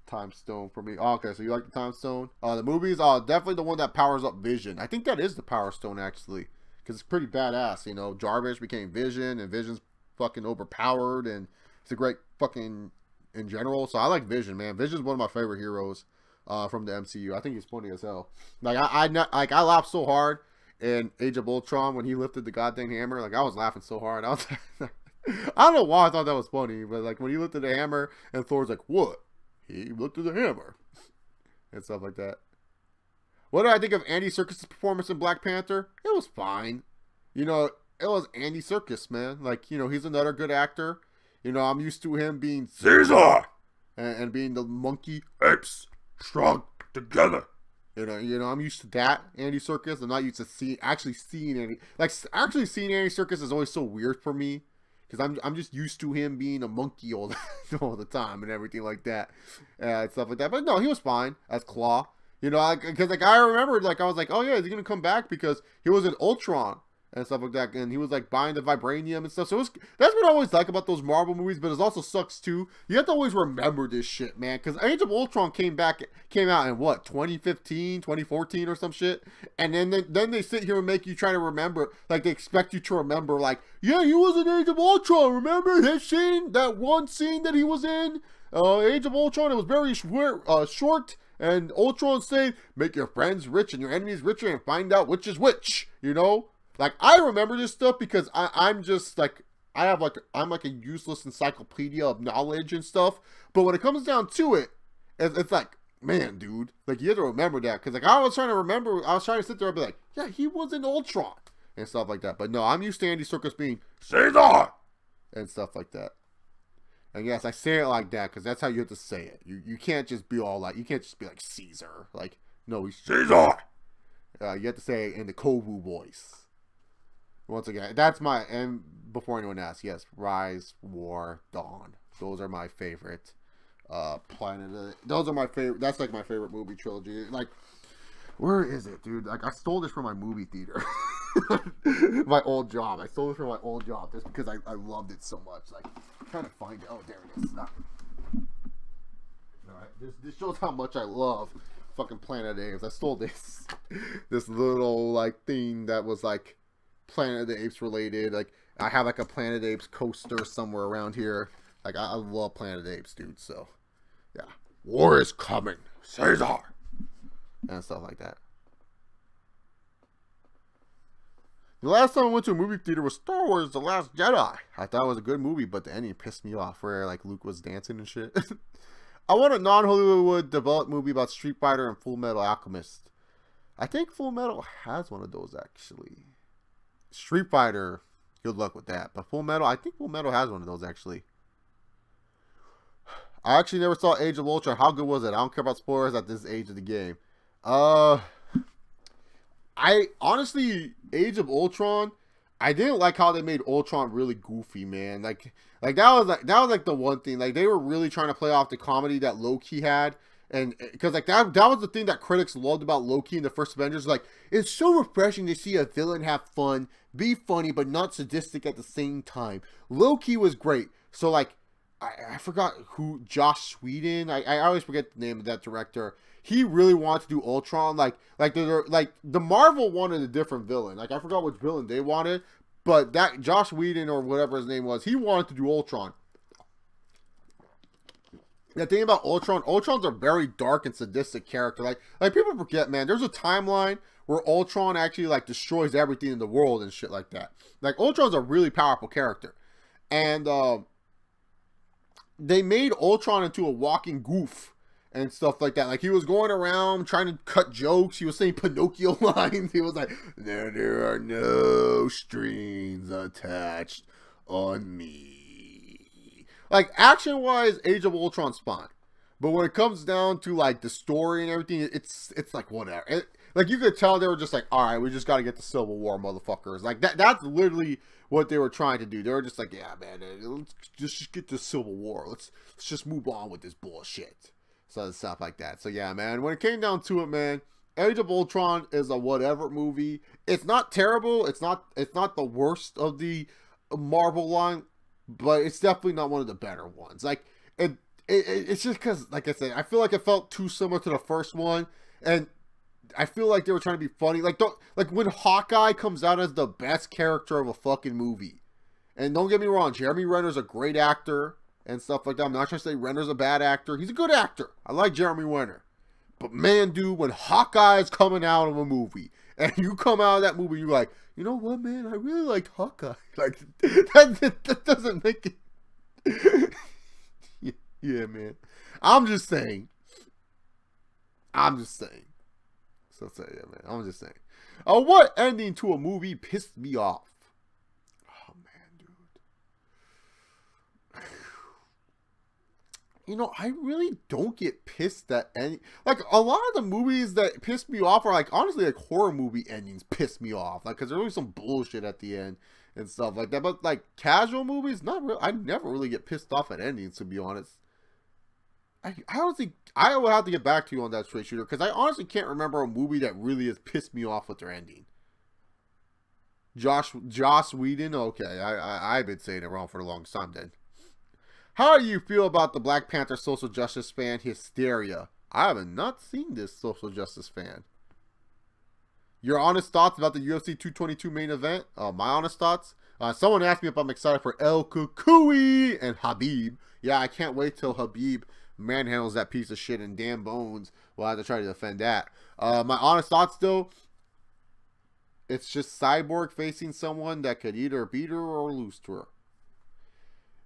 Time Stone for me. Oh, okay, so you like the Time Stone? The movies, definitely the one that powers up Vision. I think that is the Power Stone actually, because it's pretty badass. You know, Jarvis became Vision, and Vision's fucking overpowered, and it's a great fucking in general. So I like Vision, man. Vision's one of my favorite heroes from the MCU. I think he's funny as hell. Like I laughed so hard in Age of Ultron when he lifted the goddamn hammer. Like I was laughing so hard. I was, I don't know why I thought that was funny, but like when he lifted the hammer and Thor's like, what? He looked at the hammer and stuff like that. What did I think of Andy Serkis' performance in Black Panther? It was fine. You know, it was Andy Serkis, man. Like, you know, he's another good actor. You know, I'm used to him being Caesar and being the monkey apes strong together. You know, I'm used to that Andy Serkis. I'm not used to actually seeing Andy Serkis is always so weird for me. Because I'm just used to him being a monkey all the time and everything like that. And stuff like that. But no, he was fine as Claw. You know, because like, I remembered, like, I was like, oh yeah, is he going to come back? Because he was in Ultron and stuff like that. And he was like buying the vibranium and stuff. So that's what I always like about those Marvel movies. But it also sucks too. You have to always remember this shit, man. Because Age of Ultron came out in what, 2015, 2014 or some shit. And then they sit here and make you try to remember. Like they expect you to remember, like, yeah, he was in Age of Ultron. Remember his scene? That one scene that he was in? Age of Ultron. It was very short. And Ultron saying, make your friends rich and your enemies richer and find out which is which. You know? Like, I remember this stuff because I'm just, like, I'm like a useless encyclopedia of knowledge and stuff. But when it comes down to it, it's like, man, dude. Like, you have to remember that. Because, like, I was trying to sit there and be like, yeah, he was in Ultron. And stuff like that. But no, I'm used to Andy Serkis being Caesar! And stuff like that. And yes, I say it like that because that's how you have to say it. You can't just be all like, you can't just be like Caesar. Like, no, he's Caesar! You have to say it in the Kovu voice. Once again, that's my, and before anyone asks, yes, Rise, War, Dawn. Those are my favorite those are my favorite, that's like my favorite movie trilogy. Like, where is it, dude? Like, I stole this from my movie theater. My old job. I stole this from my old job just because I loved it so much. Like, I'm trying to find it. Oh, there it is. Alright, this shows how much I love fucking Planet of the Apes. I stole this little, like, thing that was, like, Planet of the Apes related. Like, I have like a Planet of the Apes coaster somewhere around here. Like, I love Planet of the Apes, dude. So yeah, war is coming, Caesar, and stuff like that. The last time I went to a movie theater was Star Wars The Last Jedi. I thought it was a good movie, but the ending pissed me off where like Luke was dancing and shit. I want a non-Hollywood developed movie about Street Fighter and Full Metal Alchemist. I think Full Metal has one of those actually. Street Fighter, good luck with that. But Full Metal, I think Full Metal has one of those actually. I actually never saw Age of Ultron. How good was it? I don't care about spoilers at this age of the game. I honestly, Age of Ultron, I didn't like how they made Ultron really goofy, man. Like that was like the one thing. Like they were really trying to play off the comedy that Loki had. And because like that was the thing that critics loved about Loki in the first Avengers. Like, it's so refreshing to see a villain have fun, be funny, but not sadistic at the same time. Loki was great. So like, I forgot who, Josh Whedon. I always forget the name of that director. He really wanted to do Ultron. Like the Marvel wanted a different villain. Like I forgot which villain they wanted, but that Josh Whedon or whatever his name was, he wanted to do Ultron. The thing about Ultron's a very dark and sadistic character. Like people forget, man. There's a timeline where Ultron actually like destroys everything in the world and shit like that. Like Ultron's a really powerful character, and they made Ultron into a walking goof and stuff like that. Like he was going around trying to cut jokes. He was saying Pinocchio lines. He was like, there are no strings attached on me. Like action wise, Age of Ultron's fine, but when it comes down to like the story and everything, it's like whatever. Like you could tell they were just like, all right, we just got to get the Civil War, motherfuckers. Like that's literally what they were trying to do. They were just like, yeah, man, let's just get the Civil War. Let's just move on with this bullshit. So stuff like that. So yeah, man, when it came down to it, man, Age of Ultron is a whatever movie. It's not terrible. It's not the worst of the Marvel line, but it's definitely not one of the better ones. Like it's just because, like I said, I feel like it felt too similar to the first one, and I feel like they were trying to be funny. Like when Hawkeye comes out as the best character of a fucking movie, and don't get me wrong, Jeremy Renner's a great actor and stuff like that. I'm not trying to say Renner's a bad actor. He's a good actor. I like Jeremy Renner, but man, dude, when Hawkeye is coming out of a movie, and you come out of that movie, you're like, you know what, man? I really like Hawkeye. Like, that doesn't make it. Yeah, man. I'm just saying. So, yeah, man. I'm just saying. What ending to a movie pissed me off? Oh, man, dude. You know, I really don't get pissed at any... Like, a lot of the movies that piss me off are, like, honestly, like, horror movie endings piss me off. Like, because there's always some bullshit at the end and stuff like that. But, like, casual movies, not really... I never really get pissed off at endings, to be honest. I honestly... I will have to get back to you on that, Straight Shooter, because I honestly can't remember a movie that really has pissed me off with their ending. Josh Whedon? Okay, I've been saying it wrong for a long time, then. How do you feel about the Black Panther social justice fan hysteria? I have not seen this social justice fan. Your honest thoughts about the UFC 222 main event? My honest thoughts? Someone asked me if I'm excited for El Kukui and Habib. Yeah, I can't wait till Habib manhandles that piece of shit and damn bones. We'll have to try to defend that. My honest thoughts, though, it's just Cyborg facing someone that could either beat her or lose to her.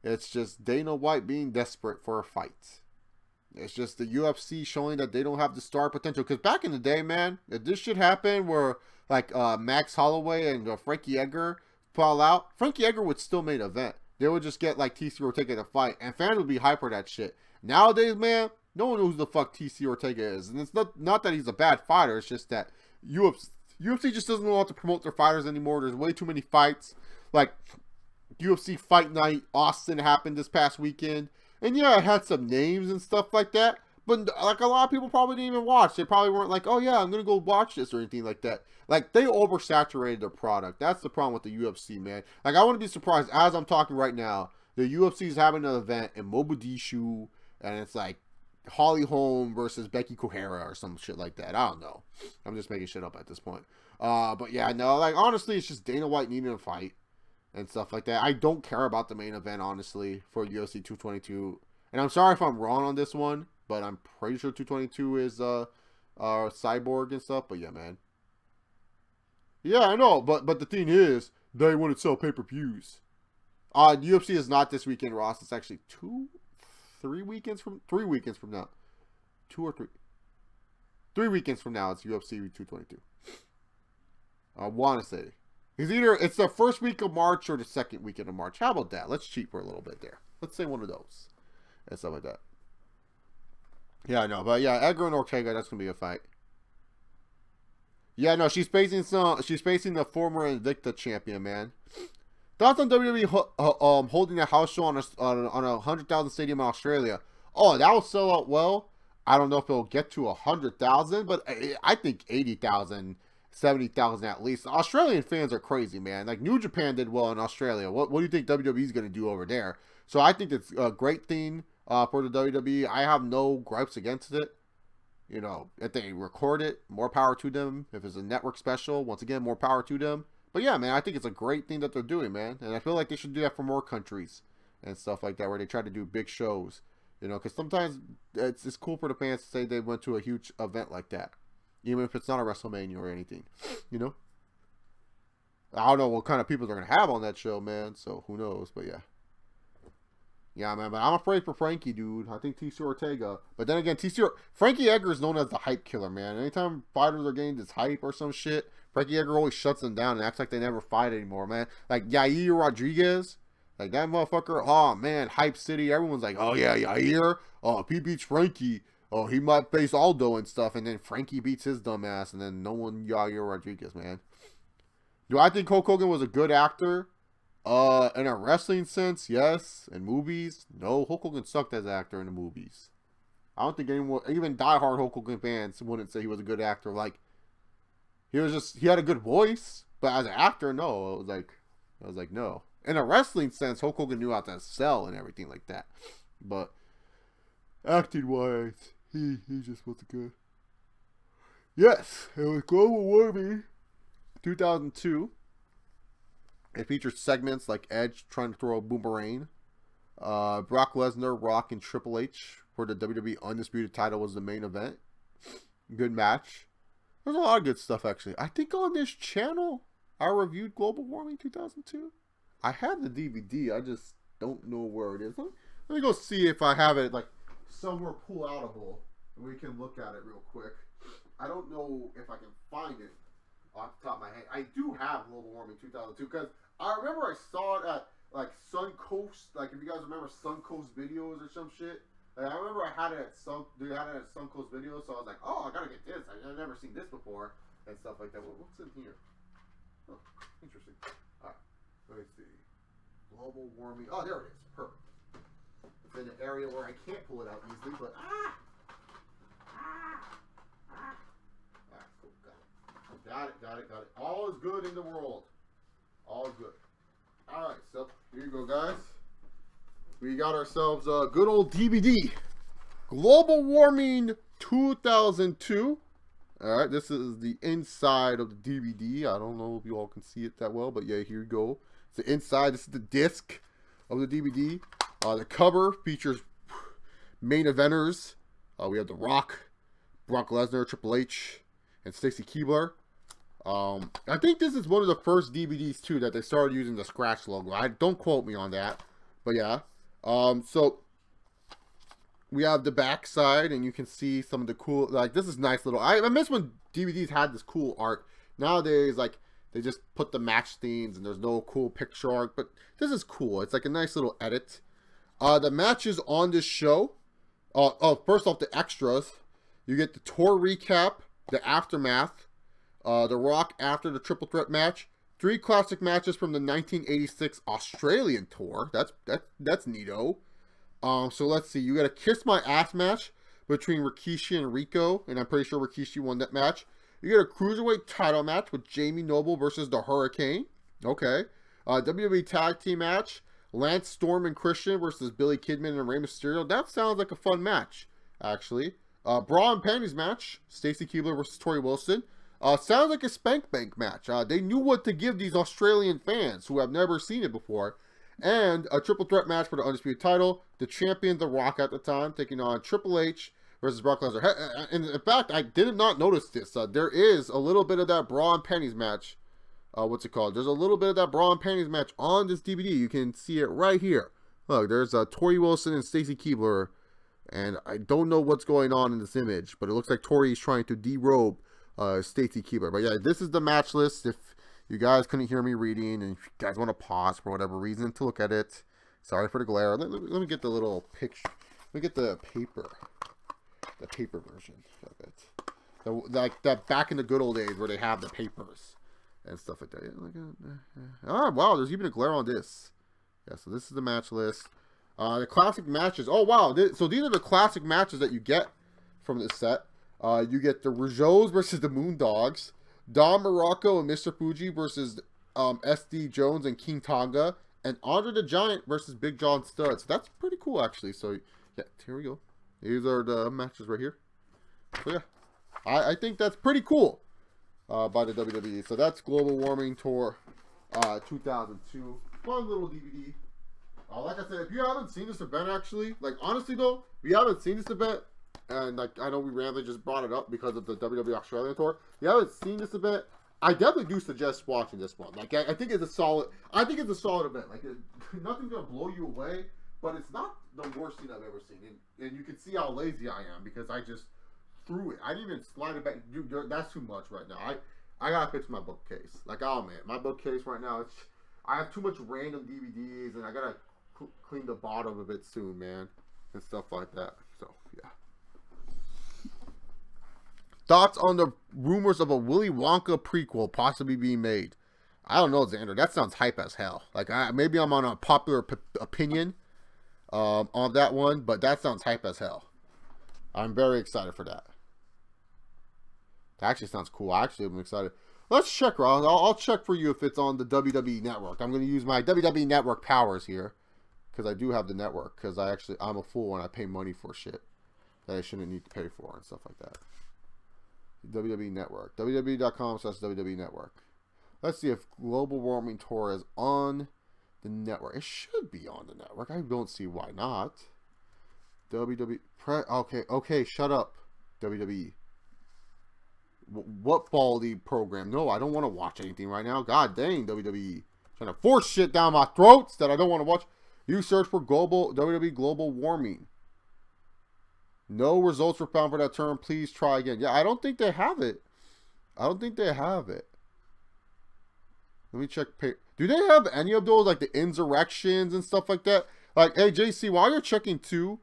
It's just Dana White being desperate for a fight. It's just the UFC showing that they don't have the star potential. Because back in the day, man, if this shit happened where, like, Max Holloway and Frankie Edgar fall out, Frankie Edgar would still main event. They would just get, like, TC Ortega to fight. And fans would be hyped for that shit. Nowadays, man, no one knows who the fuck TC Ortega is. And it's not that he's a bad fighter. It's just that UFC just doesn't know how to promote their fighters anymore. There's way too many fights. Like... UFC Fight Night Austin happened this past weekend, and yeah, it had some names and stuff like that, but like a lot of people probably didn't even watch. They probably weren't like, oh yeah, I'm gonna go watch this or anything like that. Like, they oversaturated their product. That's the problem with the UFC, man. Like, I wouldn't be surprised, as I'm talking right now, the UFC is having an event in Mogadishu, and it's like Holly Holm versus Becky Kohara or some shit like that. I don't know. I'm just making shit up at this point. But yeah, no, like, honestly, it's just Dana White needing a fight and stuff like that. I don't care about the main event, honestly, for UFC 222. And I'm sorry if I'm wrong on this one, but I'm pretty sure 222 is Cyborg and stuff. But yeah, man. Yeah, I know. But the thing is, they want to sell pay-per-views. UFC is not this weekend, Ross. It's actually 3 weekends from now. 2 or 3. 3 weekends from now, it's UFC 222. I want to say. It's the first week of March or the second weekend of March. How about that? Let's cheat for a little bit there. Let's say one of those. And stuff like that. Yeah, I know. But yeah, Edgar and Ortega, that's going to be a fight. Yeah, no, she's facing the former Invicta champion, man. Thoughts on WWE holding a house show on a 100,000 stadium in Australia? Oh, that will sell out well. I don't know if it'll get to 100,000, but I think 80,000 70,000 at least. Australian fans are crazy, man. Like, New Japan did well in Australia. What do you think WWE is going to do over there? So I think it's a great thing for the WWE. I have no gripes against it. You know, if they record it, more power to them. If it's a network special, once again, more power to them. But yeah, man, I think it's a great thing that they're doing, man. And I feel like they should do that for more countries and stuff like that, where they try to do big shows. You know, because sometimes it's cool for the fans to say they went to a huge event like that, even if it's not a WrestleMania or anything. You know, I don't know what kind of people they're gonna have on that show, man. So who knows? But yeah. Yeah, man, but I'm afraid for Frankie, dude. I think TC Ortega. But then again, Frankie Edgar is known as the hype killer, man. Anytime fighters are getting this hype or some shit, Frankie Edgar always shuts them down and acts like they never fight anymore, man. Like Yair Rodriguez, like that motherfucker. Oh, man, hype city. Everyone's like, oh, yeah, Yair. Oh, if he beats Frankie, oh, he might face Aldo and stuff. And then Frankie beats his dumb ass. And then no one Yair Rodriguez, man. Do I think Hulk Hogan was a good actor? In a wrestling sense, yes. In movies, no. Hulk Hogan sucked as an actor in the movies. I don't think anyone, even diehard Hulk Hogan fans, wouldn't say he was a good actor. Like, he had a good voice, but as an actor, no. I was like, no. In a wrestling sense, Hulk Hogan knew how to sell and everything like that. But acting wise, he just wasn't good. Yes, it was global warming, 2002. It features segments like Edge trying to throw a boomerang. Brock Lesnar, Rock, and Triple H for the WWE Undisputed title was the main event. Good match. There's a lot of good stuff, actually. I think on this channel, I reviewed Global Warming 2002. I have the DVD. I just don't know where it is. Let me go see if I have it, like, somewhere pull-outable. And we can look at it real quick. I don't know if I can find it off the top of my head. I do have Global Warming 2002 because I remember I saw it at like Suncoast. Like if you guys remember Suncoast Videos or some shit. Like, I remember I had it at Suncoast Videos, so I was like, oh, I gotta get this. I've never seen this before and stuff like that. What's in here? Oh, interesting. All right, let me see. Global Warming. Oh, there it is. Perfect. It's in an area where I can't pull it out easily, but Got it. All is good in the world. All is good. Alright, so here you go, guys. We got ourselves a good old DVD. Global Warming 2002. Alright, this is the inside of the DVD. I don't know if you all can see it that well, but yeah, here you go. It's the inside. This is the disc of the DVD. The cover features main eventers. We have The Rock, Brock Lesnar, Triple H, and Stacy Keibler. I think this is one of the first DVDs too that they started using the scratch logo. Don't quote me on that, but yeah. So we have the back side, and you can see some of the cool, like this is nice little. I miss when DVDs had this cool art. Nowadays, like they just put the match themes and there's no cool picture art, but this is cool. It's like a nice little edit. The matches on this show. First off, the extras. You get the tour recap, the aftermath. The Rock after the triple threat match, 3 classic matches from the 1986 Australian tour. That's neato. So let's see. You got a Kiss My Ass match between Rikishi and Rico, and I'm pretty sure Rikishi won that match. You get a cruiserweight title match with Jamie Noble versus the Hurricane. Okay. WWE tag team match, Lance Storm and Christian versus Billy Kidman and Rey Mysterio. That sounds like a fun match, actually. Bra and Panties match, Stacy Keibler versus Tori Wilson. Sounds like a Spank Bank match. They knew what to give these Australian fans who have never seen it before. And a triple threat match for the Undisputed title. The champion, The Rock at the time, taking on Triple H versus Brock Lesnar. And in fact, I did not notice this. There is a little bit of that bra and panties match. What's it called? There's a little bit of that bra and panties match on this DVD. You can see it right here. Look, there's Tori Wilson and Stacy Keibler. And I don't know what's going on in this image, but it looks like Tori is trying to derobe Stacy Keibler. But yeah, this is the match list. If you guys couldn't hear me reading and if you guys want to pause for whatever reason to look at it, sorry for the glare. Let me get the little picture. Let me get the paper version of it. Like that back in the good old days where they have the papers and stuff like that. Oh wow, there's even a glare on this. Yeah, so this is the match list. The classic matches. Oh wow, so these are the classic matches that you get from this set. You get the Rougeaus versus the Moondogs, Don Morocco and Mr. Fuji versus SD Jones and King Tonga, and Andre the Giant versus Big John Studd. So that's pretty cool, actually. So yeah, here we go. These are the matches right here. So yeah, I think that's pretty cool by the WWE. So that's Global Warming Tour 2002. Fun little DVD. Like I said, if you haven't seen this event, actually, like honestly though, if you haven't seen this event, and like I know we randomly just brought it up because of the WWE Australia tour, if you haven't seen this event, I definitely do suggest watching this one. Like I think it's a solid. I think it's a solid event. Like nothing's gonna blow you away, but it's not the worst thing I've ever seen. And you can see how lazy I am because I just threw it. I didn't even slide it back. Dude, that's too much right now. I gotta fix my bookcase. Like oh man, my bookcase right now. I have too much random DVDs, and I gotta clean the bottom of it soon, man, and stuff like that. So yeah. Thoughts on the rumors of a Willy Wonka prequel possibly being made? I don't know, Xander. That sounds hype as hell. Like maybe I'm on a popular opinion on that one, but that sounds hype as hell. I'm very excited for that. That actually sounds cool. Actually, I'm excited. Let's check, Ross. I'll check for you if it's on the WWE Network. I'm going to use my WWE Network powers here. Because I do have the network. Because I'm a fool and I pay money for shit that I shouldn't need to pay for and stuff like that. WWE Network. WWE.com/WWE Network. Let's see if Global Warming Tour is on the network. It should be on the network. I don't see why not. WWE. Okay, shut up. WWE. What quality program? No, I don't want to watch anything right now. God dang, WWE. Trying to force shit down my throats that I don't want to watch. You search for WWE Global Warming. No results were found for that term. Please try again. Yeah, I don't think they have it. I don't think they have it. Let me check. Do they have any of those, like the insurrections and stuff like that? Like, hey, JC, while you're checking too,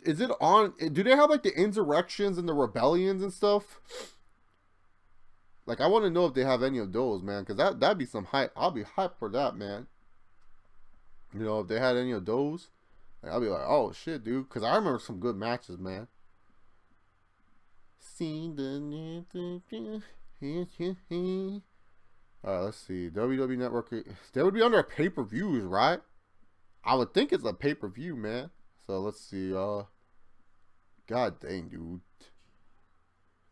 is it on? Do they have like the insurrections and the rebellions and stuff? Like, I want to know if they have any of those, man, because that'd be some hype. I'll be hyped for that, man. You know, if they had any of those, like, I'll be like, oh shit, dude, because I remember some good matches, man. Alright, let's see. WWE Network. They would be under pay-per-views, right? I would think it's a pay-per-view, man. So let's see. God dang, dude.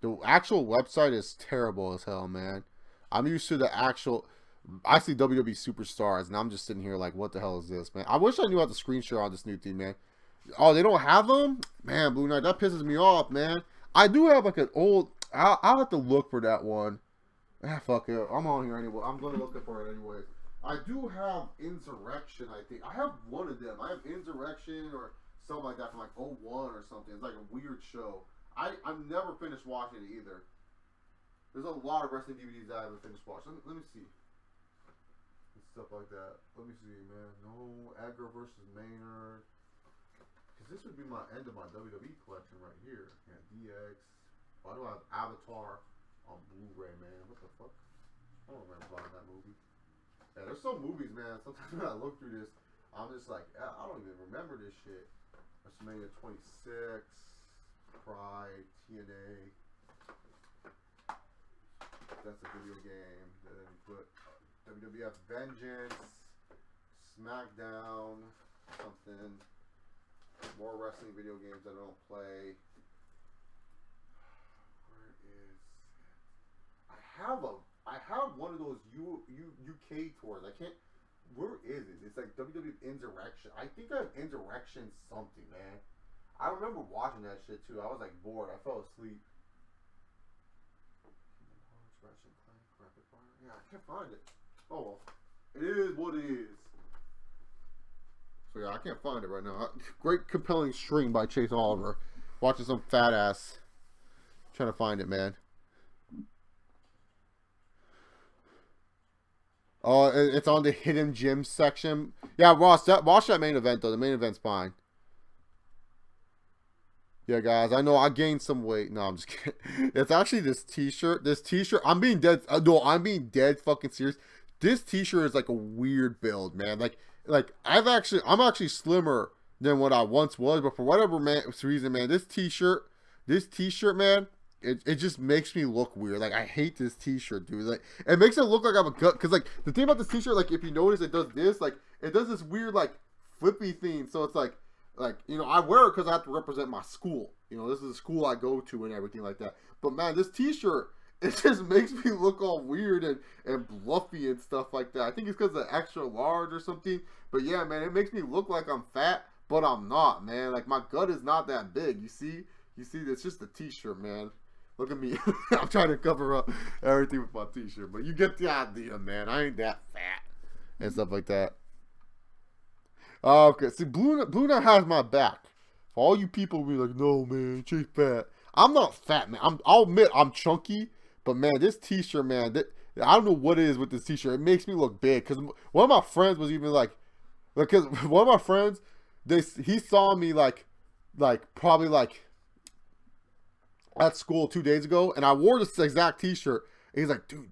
The actual website is terrible as hell, man. I'm used to the actual. I see WWE Superstars, and I'm just sitting here like, what the hell is this, man? I wish I knew how to screen share on this new thing, man. Oh, they don't have them? Man, Blue Knight, that pisses me off, man. I do have like an old. I'll have to look for that one. Ah, fuck it. I'm on here anyway. I'm going to look for it anyways. I do have Insurrection, I think. I have one of them. I have Insurrection or something like that from like '01 or something. It's like a weird show. I've never finished watching it either. There's a lot of wrestling DVDs that I haven't finished watching. Let me see. And stuff like that. Let me see, man. No, Edgar versus Maynard. Because this would be my end of my WWE collection right here. Yeah, DX. Why do I have Avatar on Blu-ray, man? What the fuck? I don't remember buying that movie. Yeah, there's some movies, man. Sometimes when I look through this, I'm just like, I don't even remember this shit. WrestleMania 26, Pride, TNA. That's a video game. Then you put WWF Vengeance, SmackDown, something. More wrestling video games that I don't play. Where is? I have one of those UK tours. I can't. Where is it? It's like WWF Insurrection. I think I have Insurrection something, man. I remember watching that shit too. I was like bored. I fell asleep. Yeah, I can't find it. Oh well. It is what it is. So yeah, I can't find it right now. Great compelling string by Chase Oliver. Watching some fat ass. Trying to find it, man. Oh, it's on the hidden gems section. Yeah, Ross, watch that main event though. The main event's fine. Yeah, guys, I know I gained some weight. No, I'm just kidding. It's actually this t-shirt. This t-shirt, I'm being dead. No, I'm being dead fucking serious. This t-shirt is like a weird build, man. Like I'm actually slimmer than what I once was, but for whatever reason, man, this t-shirt, man, it just makes me look weird. Like, I hate this t-shirt, dude. Like, it makes it look like I'm a gut. Because, like, the thing about this t-shirt, like, if you notice, it does this. Like, it does this weird, like, flippy thing. So it's like, you know, I wear it because I have to represent my school. You know, this is the school I go to and everything like that. But, man, this t-shirt, it just makes me look all weird and bluffy and stuff like that. I think it's because of extra large or something. But, yeah, man, it makes me look like I'm fat, but I'm not, man. Like, my gut is not that big. You see? You see, it's just a t-shirt, man. Look at me. I'm trying to cover up everything with my t-shirt. But you get the idea, man. I ain't that fat and stuff like that. Okay, see, Blue Now has my back. For all you people who be like, no, man, she's fat. I'm not fat, man. I'll admit I'm chunky. But, man, this t-shirt, man, I don't know what it is with this t-shirt. It makes me look big. Because one of my friends was even like, because one of my friends, he saw me probably at school 2 days ago, and I wore this exact t-shirt. And he's like, dude,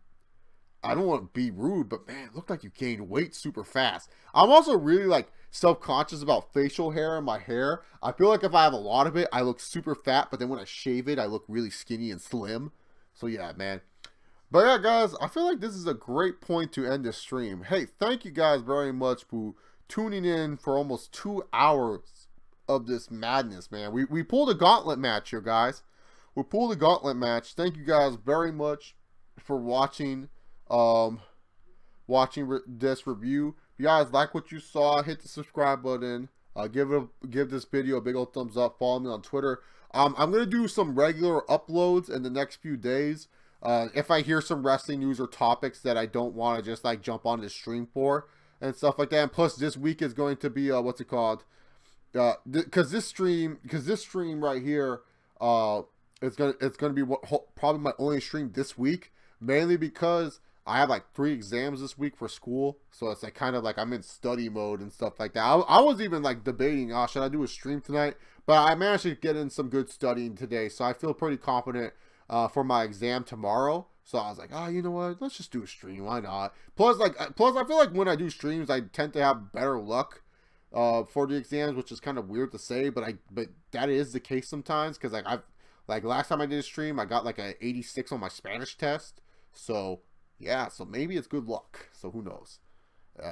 I don't want to be rude, but man, it looked like you gained weight super fast. I'm also really like self-conscious about facial hair and my hair. I feel like if I have a lot of it, I look super fat, but then when I shave it, I look really skinny and slim. So yeah, man. But yeah, guys, I feel like this is a great point to end this stream. Hey, thank you guys very much for tuning in for almost 2 hours of this madness, man. We pulled a gauntlet match here, guys. We pulled a gauntlet match. Thank you guys very much for watching this review. If you guys like what you saw, hit the subscribe button. Give this video a big old thumbs up. Follow me on Twitter. I'm gonna do some regular uploads in the next few days. If I hear some wrestling news or topics that I don't want to just like jump on the stream for and stuff like that. And plus, this week is going to be what's it called? Because this stream right here, it's gonna be probably my only stream this week, mainly because I have like 3 exams this week for school, so it's like kind of like I'm in study mode and stuff like that. I was even like debating, should I do a stream tonight? But I managed to get in some good studying today, so I feel pretty confident for my exam tomorrow. So I was like, you know what? Let's just do a stream. Why not? Plus, I feel like when I do streams, I tend to have better luck for the exams, which is kind of weird to say, but that is the case sometimes. Because like last time I did a stream, I got like an 86 on my Spanish test. So yeah, so maybe it's good luck. So who knows?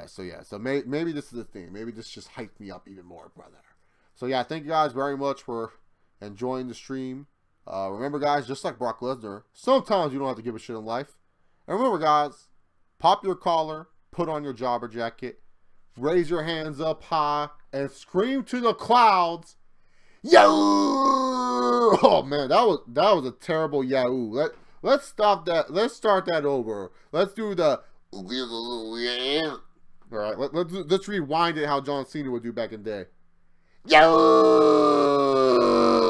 So yeah, so maybe this is the thing. Maybe this just hyped me up even more, brother. So yeah, thank you guys very much for enjoying the stream. Remember, guys, just like Brock Lesnar, sometimes you don't have to give a shit in life. And remember, guys, pop your collar, put on your jobber jacket, raise your hands up high, and scream to the clouds, Yahoo! Oh man, that was a terrible Yahoo. Let's stop that. Let's start that over. Let's do the. All right, let's rewind it how John Cena would do back in the day. Yo!